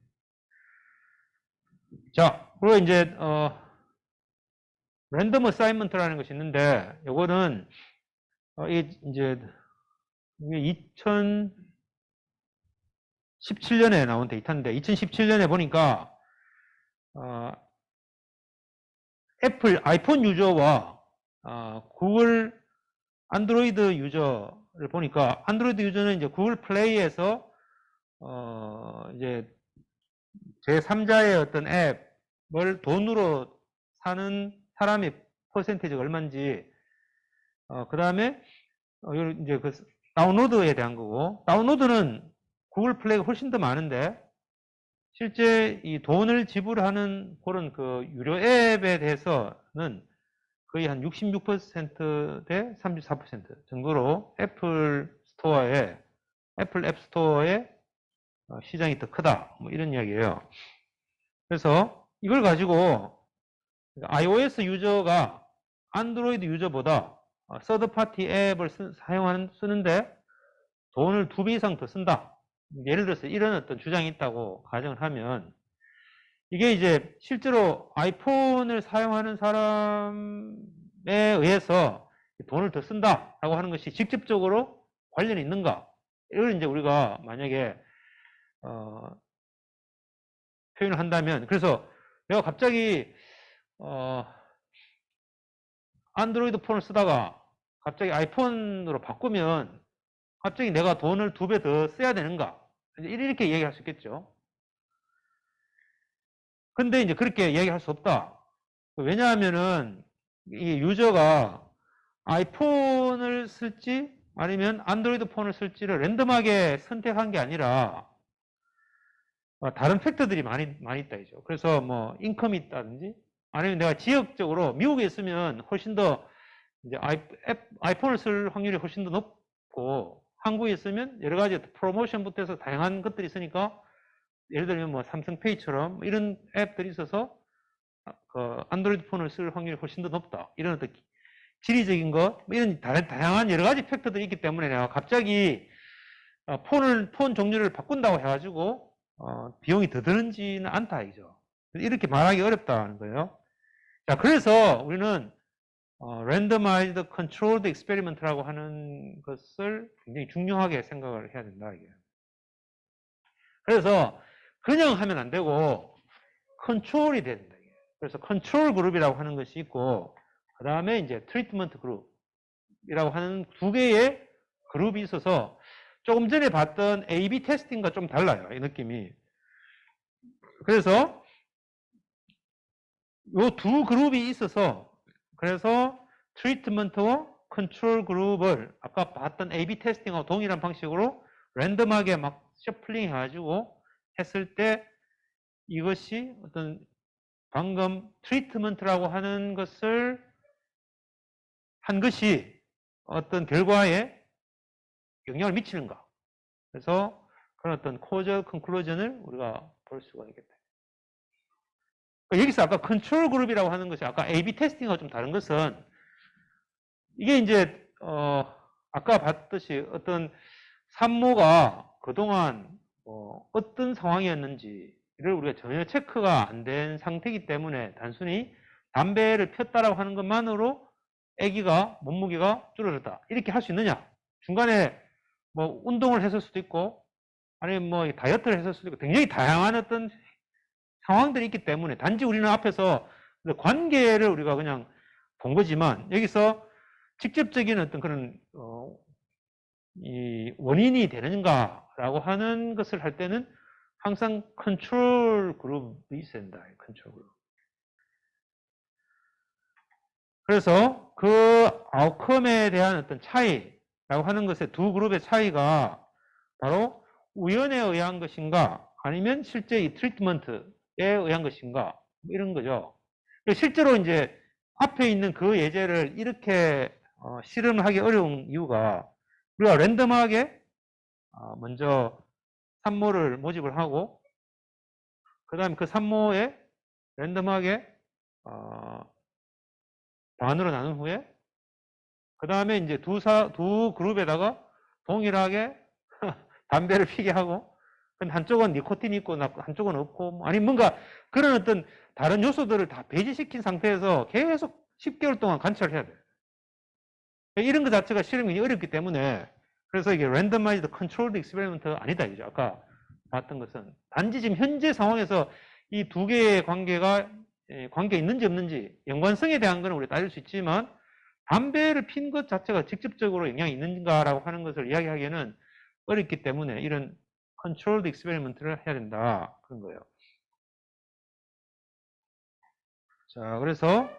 자, 그리고 이제 랜덤 어사이먼트라는 것이 있는데, 요거는 이제 2017년에 나온 데이터인데, 2017년에 보니까 애플 아이폰 유저와 구글 안드로이드 유저를 보니까, 안드로이드 유저는 이제 구글 플레이에서 이제 제3자의 어떤 앱을 돈으로 사는 사람의 퍼센테이지가 얼마인지, 그 다음에, 이제 그 다운로드에 대한 거고, 다운로드는 구글 플레이가 훨씬 더 많은데, 실제 이 돈을 지불하는 그런 그 유료 앱에 대해서는 거의 한 66%대 34% 정도로 애플 앱 스토어의 시장이 더 크다. 뭐 이런 이야기예요. 그래서 이걸 가지고 iOS 유저가 안드로이드 유저보다 서드 파티 앱을 쓰는데 돈을 2배 이상 더 쓴다. 예를 들어서 이런 어떤 주장이 있다고 가정을 하면, 이게 이제 실제로 아이폰을 사용하는 사람에 의해서 돈을 더 쓴다라고 하는 것이 직접적으로 관련이 있는가? 이걸 이제 우리가 만약에 표현을 한다면, 그래서 내가 갑자기 안드로이드 폰을 쓰다가 갑자기 아이폰으로 바꾸면 갑자기 내가 돈을 2배 더 써야 되는가? 이렇게 얘기할 수 있겠죠. 근데 이제 그렇게 얘기할 수 없다. 왜냐하면은 이 유저가 아이폰을 쓸지 아니면 안드로이드 폰을 쓸지를 랜덤하게 선택한 게 아니라 다른 팩터들이 많이 있다 이죠. 그래서 뭐 인컴이 있다든지, 아니면 내가 지역적으로 미국에 있으면 훨씬 더 이제 아이폰을 쓸 확률이 훨씬 더 높고, 한국에 있으면 여러 가지 프로모션부터 해서 다양한 것들이 있으니까, 예를 들면 뭐 삼성페이처럼 이런 앱들이 있어서 그 안드로이드 폰을 쓸 확률이 훨씬 더 높다. 이런 어떤 지리적인 것, 뭐 이런 다양한 여러 가지 팩터들이 있기 때문에 내가 갑자기 폰 종류를 바꾼다고 해가지고 비용이 더 드는지는 않다 이죠. 이렇게 말하기 어렵다는 거예요. 자, 그래서 우리는 randomized controlled experiment라고 하는 것을 굉장히 중요하게 생각을 해야 된다 이게. 그래서 그냥 하면 안 되고 컨트롤이 돼야 된다 이게. 그래서 컨트롤 그룹이라고 하는 것이 있고, 그 다음에 이제 트리트먼트 그룹이라고 하는 두 개의 그룹이 있어서 조금 전에 봤던 A/B 테스팅과 좀 달라요, 이 느낌이. 그래서 이 두 그룹이 있어서, 그래서 트리트먼트와 컨트롤 그룹을 아까 봤던 A/B 테스팅하고 동일한 방식으로 랜덤하게 막 셔플링 해가지고 했을 때, 이것이 어떤 방금 트리트먼트라고 하는 것을 한 것이 어떤 결과에 영향을 미치는가. 그래서 그런 어떤 코저 컨클루전을 우리가 볼 수가 있겠다. 여기서 아까 컨트롤 그룹이라고 하는 것이 아까 A/B 테스팅하고 좀 다른 것은, 이게 이제 아까 봤듯이 어떤 산모가 그동안 어떤 상황이었는지를 우리가 전혀 체크가 안 된 상태이기 때문에 단순히 담배를 폈다라고 하는 것만으로 아기가 몸무게가 줄어들었다. 이렇게 할 수 있느냐? 중간에 뭐 운동을 했을 수도 있고 아니면 뭐 다이어트를 했을 수도 있고 굉장히 다양한 어떤 상황들이 있기 때문에 단지 우리는 앞에서 관계를 우리가 그냥 본 거지만 여기서 직접적인 어떤 그런 이 원인이 되는가라고 하는 것을 할 때는 항상 컨트롤 그룹이 있어야 된다. 컨트롤 그룹. 그래서 그 아웃컴에 대한 어떤 차이라고 하는 것의 두 그룹의 차이가 바로 우연에 의한 것인가 아니면 실제 이 트리트먼트에 의한 것인가 뭐 이런 거죠. 실제로 이제 앞에 있는 그 예제를 이렇게 실험을 하기 어려운 이유가 우리가 랜덤하게 먼저 산모를 모집을 하고 그 다음에 그 산모에 랜덤하게 반으로 나눈 후에 그 다음에 이제 두 그룹에다가 동일하게 담배를 피게 하고 한쪽은 니코틴이 있고 한쪽은 없고 아니 뭔가 그런 어떤 다른 요소들을 다 배제시킨 상태에서 계속 10개월 동안 관찰을 해야 돼요. 이런 것 자체가 실험이 어렵기 때문에 그래서 이게 랜덤마이즈드 컨트롤드 익스페리먼트 아니다 이죠. 아까 봤던 것은 단지 지금 현재 상황에서 이 두 개의 관계가 관계 있는지 없는지 연관성에 대한 거는 우리가 따질 수 있지만 담배를 핀 것 자체가 직접적으로 영향이 있는가라고 하는 것을 이야기하기에는 어렵기 때문에 이런 컨트롤드 익스페리먼트를 해야 된다 그런 거예요. 자, 그래서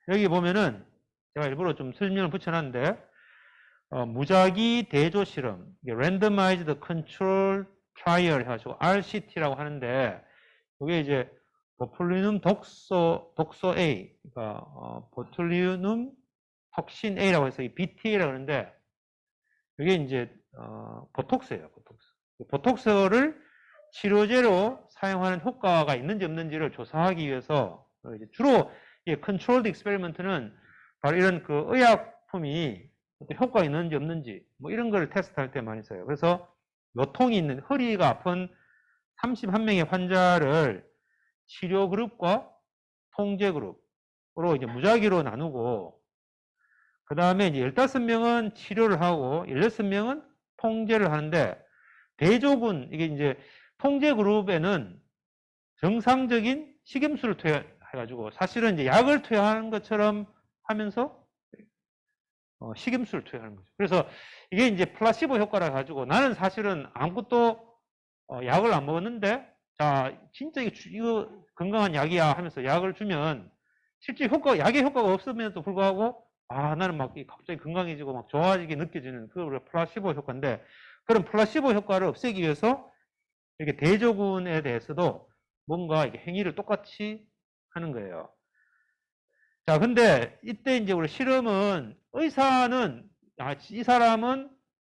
여기 보면은 제가 일부러 좀 설명을 붙여놨는데 무작위 대조 실험, Randomized Control Trial 해가지고 RCT라고 하는데 이게 이제 보툴리눔 독소 A, 그러니까 보툴리눔 톡신 A라고 해서 이 BTA라고 하는데 이게 이제 보톡스예요. 보톡스를 치료제로 사용하는 효과가 있는지 없는지를 조사하기 위해서 이제 주로 컨트롤드 익스페리먼트는 바로 이런 그 의약품이 효과가 있는지 없는지 뭐 이런 걸 테스트할 때 많이 써요. 그래서 요통이 있는 허리가 아픈 31명의 환자를 치료 그룹과 통제 그룹으로 이제 무작위로 나누고 그 다음에 이제 15명은 치료를 하고 16명은 통제를 하는데 대조군 이게 이제 통제 그룹에는 정상적인 식염수를 투여해가지고 사실은 이제 약을 투여하는 것처럼 하면서 식염수를 투여하는 거죠. 그래서 이게 이제 플라시보 효과라 가지고 나는 사실은 아무것도 약을 안 먹었는데 자 진짜 이거 건강한 약이야 하면서 약을 주면 실제 약의 효과가 없음에도 불구하고 나는 막 갑자기 건강해지고 막 좋아지게 느껴지는 그걸 플라시보 효과인데 그런 플라시보 효과를 없애기 위해서 이렇게 대조군에 대해서도 뭔가 이렇게 행위를 똑같이 하는 거예요. 자, 근데 이때 이제 우리 실험은 의사는 이 사람은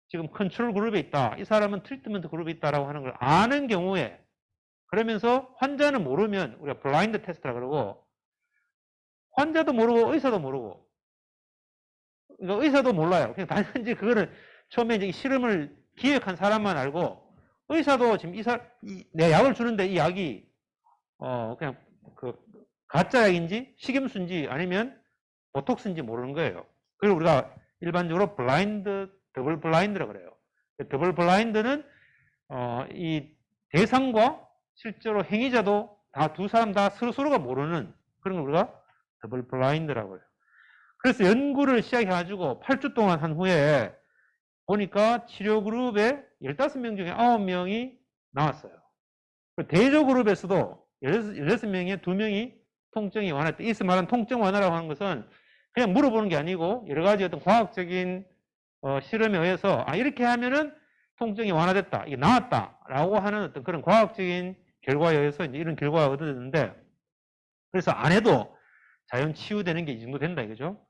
지금 컨트롤 그룹에 있다. 이 사람은 트리트먼트 그룹에 있다라고 하는 걸 아는 경우에 그러면서 환자는 모르면 우리가 블라인드 테스트라 그러고 환자도 모르고 의사도 모르고 그러니까 의사도 몰라요. 그냥 단지 그거를 처음에 이제 실험을 기획한 사람만 알고 의사도 지금 내 약을 주는데 이 약이 그냥 그 가짜 약인지 식염수인지 아니면 보톡스인지 모르는 거예요. 그리고 우리가 일반적으로 더블 블라인드라고 그래요. 더블 블라인드는 이 대상과 실제로 행위자도 두 사람 다 서로가 모르는 그런 걸 우리가 더블 블라인드라고 해요. 그래서 연구를 시작해가지고 8주 동안 한 후에 보니까 치료 그룹에 15명 중에 9명이 나왔어요. 대조 그룹에서도 16명에 2명이 통증이 완화됐다. 이서 말하는 통증 완화라고 하는 것은 그냥 물어보는 게 아니고 여러 가지 어떤 과학적인 실험에 의해서 이렇게 하면은 통증이 완화됐다. 이게 나았다라고 하는 어떤 그런 과학적인 결과에 의해서 이제 이런 결과가 얻어졌는데 그래서 안 해도 자연 치유되는 게 이 정도 된다 이거죠.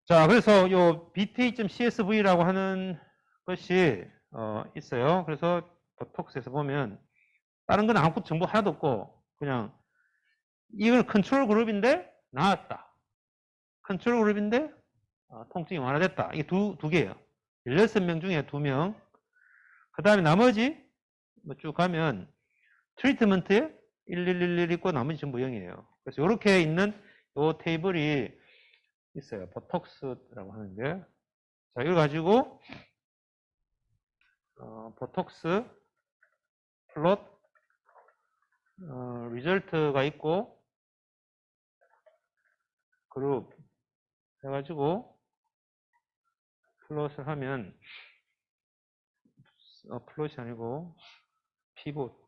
자, 그래서 요 bta.csv라고 하는 것이 있어요. 그래서 보톡스에서 보면 다른 건 아무것도 정보 하나도 없고 그냥 이건 컨트롤 그룹인데 나았다. 컨트롤 그룹인데 통증이 완화됐다. 이게 두 개예요. 16명 중에 2명. 그 다음에 나머지 쭉 가면 트리트먼트에 1111 있고 나머지 전부 0이에요. 그래서 이렇게 있는 이 테이블이 있어요. 보톡스라고 하는데. 자, 이거 가지고, 보톡스 플롯, 리절트가 있고, 그룹 해가지고, 플롯을 하면, 플롯이 아니고, 피봇.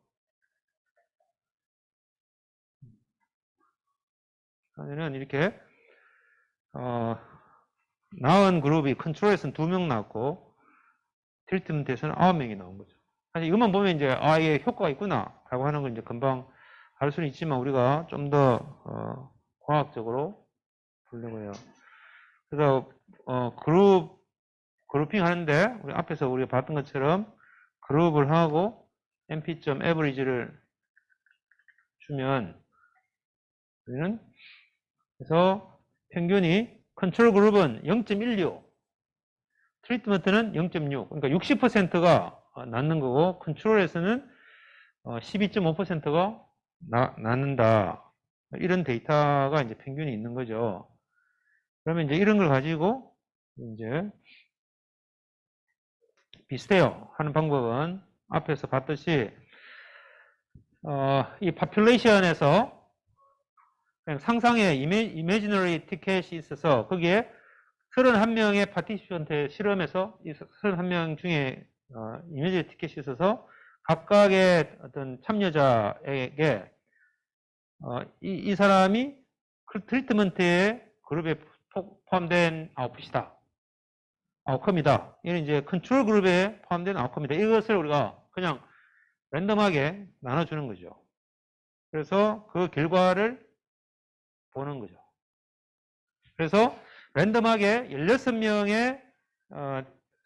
하면은 이렇게, 나온 그룹이 컨트롤에서는 2명 나왔고, 트리트먼트에서는 9명이 나온 거죠. 사실 이것만 보면 이제, 이게 효과가 있구나. 라고 하는 걸 이제 금방 알 수는 있지만, 우리가 좀 더, 과학적으로 보려고 해요. 그래서, 그룹핑 하는데, 우리 앞에서 우리가 봤던 것처럼, 그룹을 하고, np.average를 주면, 우리는, 그래서 평균이, 컨트롤 그룹은 0.16, 트리트먼트는 0.6, 그러니까 60%가 낫는 거고, 컨트롤에서는 12.5%가 낫는다. 이런 데이터가 이제 평균이 있는 거죠. 그러면 이제 이런 걸 가지고, 이제, 비슷해요. 하는 방법은, 앞에서 봤듯이, 이 파퓰레이션에서 그냥 상상의 이미지너리 티켓이 있어서 거기에 31명의 파티시펀트 실험에서 이 31명 중에 이미지 티켓이 있어서 각각의 어떤 참여자에게 이 사람이 트리트먼트의 그룹에 포함된 아웃풋이다. 아웃컴이다. 이는 이제 컨트롤 그룹에 포함된 아웃컴이다. 이것을 우리가 그냥 랜덤하게 나눠주는 거죠. 그래서 그 결과를 보는 거죠. 그래서 랜덤하게 16명의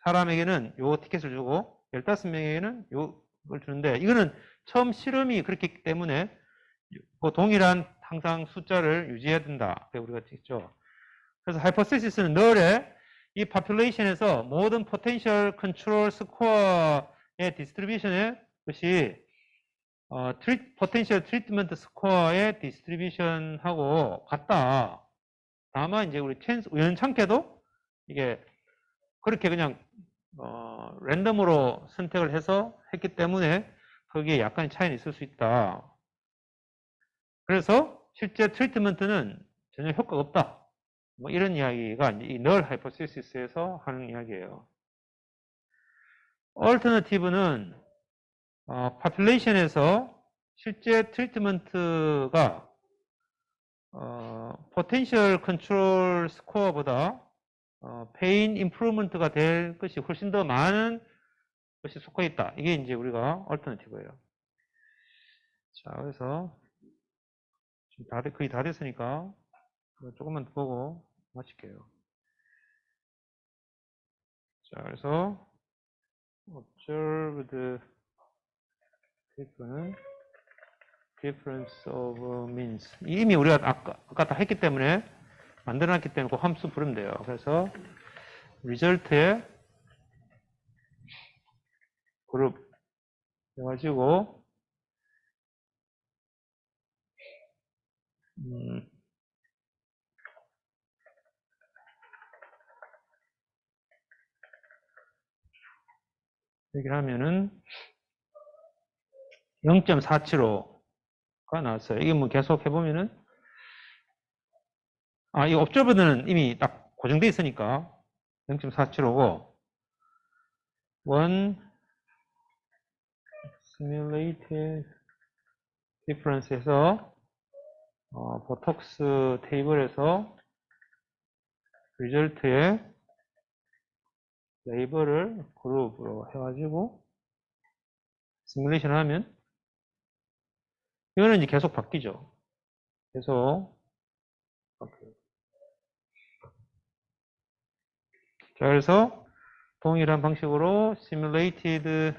사람에게는 요 티켓을 주고 15명에게는 요걸 주는데 이거는 처음 실험이 그렇기 때문에 그 동일한 항상 숫자를 유지해야 된다. 우리가 했죠. 그래서 하이포테시스는 널에 이 파퓰레이션에서 모든 포텐셜 컨트롤 스코어의 디스트리뷰션의 것이 포텐셜 트리트먼트 스코어의 디스트리뷰션하고 같다. 다만 이제 우리 우연찮게도 이게 그렇게 그냥 랜덤으로 선택을 해서 했기 때문에 거기에 약간의 차이는 있을 수 있다. 그래서 실제 트리트먼트는 전혀 효과가 없다. 뭐 이런 이야기가 이 널 하이포테시스에서 하는 이야기예요. 얼터너티브는 파퓰레이션에서 실제 트리트먼트가 포텐셜 컨트롤 스코어보다 페인 임프루먼트가 될 것이 훨씬 더 많은 것이 속해 있다. 이게 이제 우리가 얼터너티브예요. 자, 그래서 지금 거의 다 됐으니까 조금만 더 보고 마칠게요. 자, 그래서 observed difference of means. 이미 우리가 아까 다 했기 때문에 만들어놨기 때문에 그 함수 부르면 돼요. 그래서 result에 그룹 해가지고 얘기를 하면은 0.475가 나왔어요. 이게 뭐 계속 해보면은 이 옵저버드는 이미 딱 고정돼 있으니까 0.475고 one simulated difference에서 보톡스 테이블에서 리절트에 레이블을 그룹으로 해가지고 시뮬레이션 하면 이거는 이제 계속 바뀌죠. 계속 바뀌어요. 자, 그래서 동일한 방식으로 simulated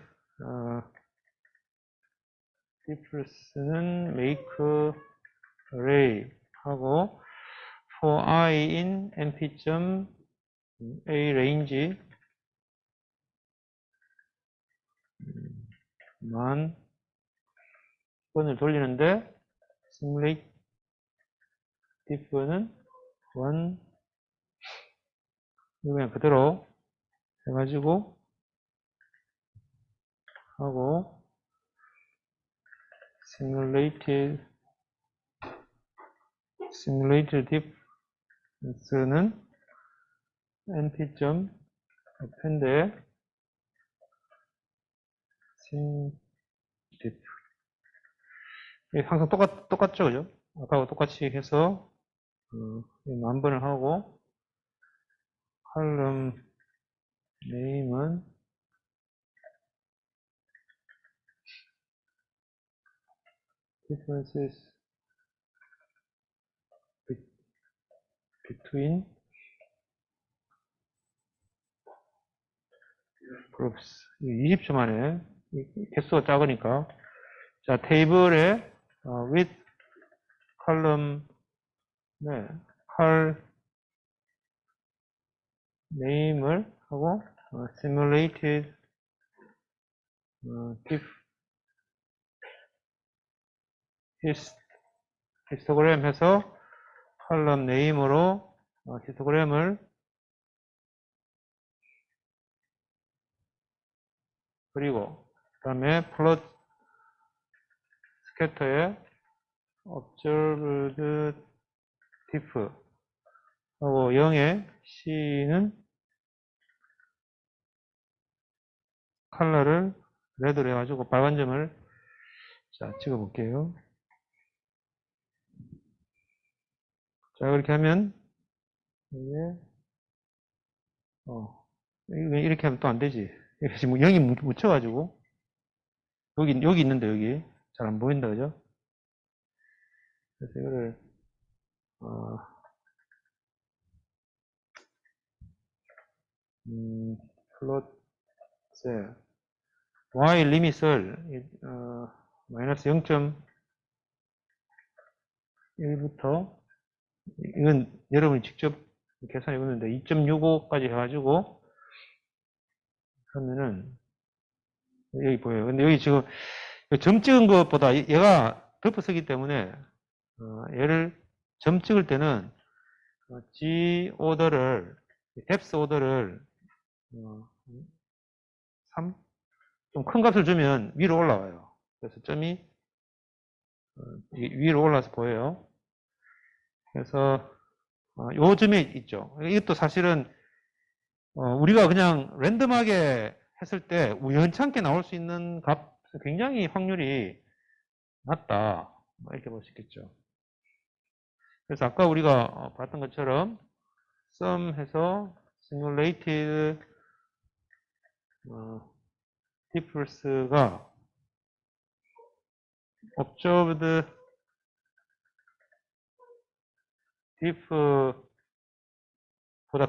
difference는 make array 하고 for I in np.a range 만 번을 돌리는데 simulate diff는 1 이거 그냥 그대로 해가지고 하고 simulated difference는 np.append에 sim diff 항상 똑같죠, 그죠? 아까하고 똑같이 해서 만번을 하고 컬럼 네임은 differences between groups 20초 만에 개수가 작으니까 자 테이블에 with column 네, 컬 name을 하고 simulated 히스토그램 해서 컬럼 네임으로 히스토그램을 그리고 그 다음에 플롯 스캐터에 observed diff 하고 0의 C는 컬러를 레드로 해가지고 빨간 점을 자 찍어 볼게요. 자 그렇게 하면 이게 이렇게 하면 또 안 되지. 지금 0이 묻혀가지고 여기 있는데 여기 잘 안 보인다 그죠? 그래서 이거를 플롯 셀 y 리밋을 마이너스 0.1부터 이건 여러분이 직접 계산해 보는데 2.65까지 해가지고 하면은 여기 보여요. 근데 여기 지금 점 찍은 것보다 얘가 덮어쓰기 때문에 얘를 점 찍을 때는 G 오더를 뎁스 오더를 3 좀 큰 값을 주면 위로 올라와요. 그래서 점이 위로 올라서 보여요. 그래서 요 점에 있죠. 이것도 사실은 우리가 그냥 랜덤하게 했을 때 우연찮게 나올 수 있는 값 굉장히 확률이 낮다 이렇게 볼 수 있겠죠. 그래서 아까 우리가 봤던 것처럼 sum 해서 simulated difference가 observed diff보다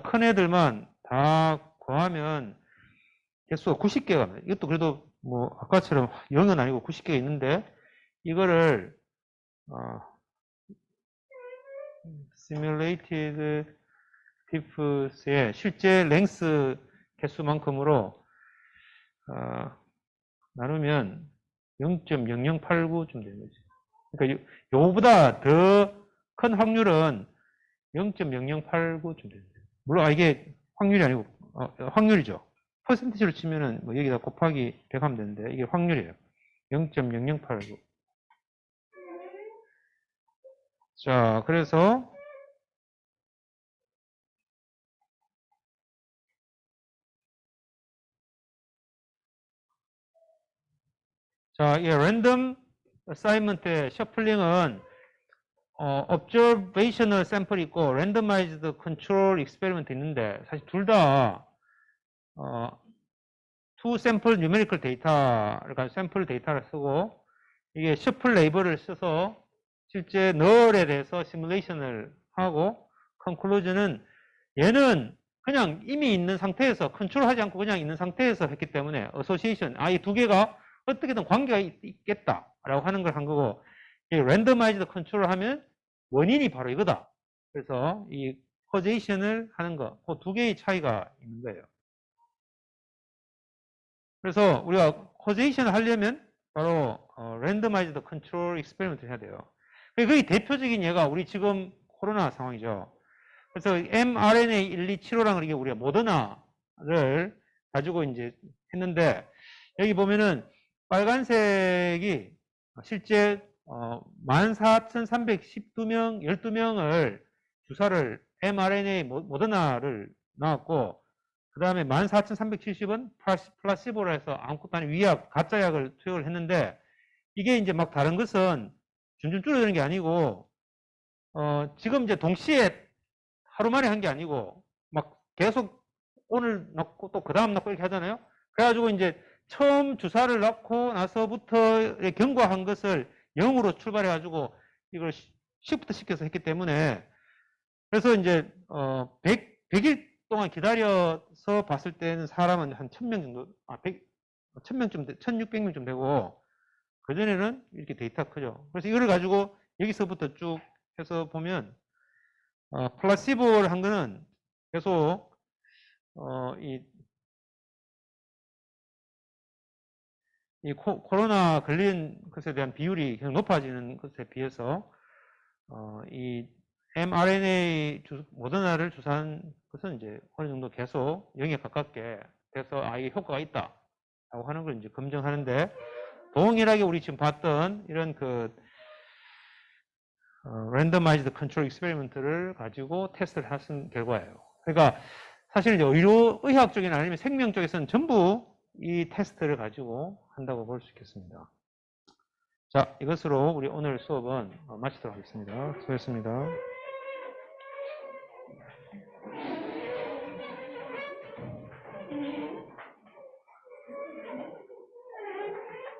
큰 애들만 다 구하면 개수가 90개가 나요. 이것도 그래도 뭐 아까처럼 0은 아니고 90개가 있는데 이거를 simulated diff의 실제 랭스 개수만큼으로 나누면 0.0089쯤 되는 거죠. 그러니까 요거보다 더 큰 확률은 0.0089쯤 되는 거죠. 물론 이게 확률이 아니고 확률이죠. 퍼센티지로 치면은 뭐 여기다 곱하기 100 하면 되는데 이게 확률이에요. 0.0089. 자, 그래서 자, 이 랜덤 어사이먼트의 셔플링은 observational 샘플이 있고 randomized control experiment 있는데 사실 둘 다 two sample numerical data 그러니까 샘플 데이터를 쓰고 이게 셔플 레이블을 써서 실제 null에 대해서 시뮬레이션을 하고 conclusion은 얘는 그냥 이미 있는 상태에서 컨트롤하지 않고 그냥 있는 상태에서 했기 때문에 association 이 두 개가 어떻게든 관계가 있겠다라고 하는 걸 한 거고 이 랜덤아이즈드 컨트롤을 하면 원인이 바로 이거다. 그래서 이 커제이션을 하는 거, 그 두 개의 차이가 있는 거예요. 그래서 우리가 커제이션을 하려면 바로 랜덤아이즈드 컨트롤 익스페리먼트를 해야 돼요. 거의 대표적인 예가 우리 지금 코로나 상황이죠. 그래서 mRNA 1275라는 게 우리가 모더나를 가지고 이제 했는데, 여기 보면은 빨간색이 실제 14,312명, 12명을 주사를 mRNA 모더나를 놨고, 그 다음에 14,370은 플라시보라 해서 아무것도 아닌 위약, 가짜약을 투여를 했는데, 이게 이제 막 다른 것은 줄줄 줄어드는 게 아니고, 지금 이제 동시에 하루 만에 한 게 아니고, 막 계속 오늘 넣고 또 그 다음 넣고 이렇게 하잖아요. 그래가지고 이제 처음 주사를 넣고 나서부터 경과한 것을 0으로 출발해가지고 이걸 시프트 시켜서 했기 때문에, 그래서 이제 100일 동안 기다려서 봤을 때는 사람은 한 1000명 정도, 1000명쯤, 1600명쯤 되고, 그전에는 이렇게 데이터가 크죠. 그래서 이거를 가지고 여기서부터 쭉 해서 보면, 플라시보를 한 거는 계속, 이 코로나 걸린 것에 대한 비율이 계속 높아지는 것에 비해서, 이 mRNA 모더나를 주사한 것은 이제 어느 정도 계속 0에 가깝게 돼서, 이게 효과가 있다. 라고 하는 걸 이제 검증하는데, 동일하게 우리 지금 봤던 이런 랜더마이즈드 컨트롤 익스페리먼트를 가지고 테스트를 하신 결과예요. 그러니까 사실 이제 의학 쪽이나 아니면 생명 쪽에서는 전부 이 테스트를 가지고 한다고 볼 수 있겠습니다. 자, 이것으로 우리 오늘 수업은 마치도록 하겠습니다. 수고했습니다.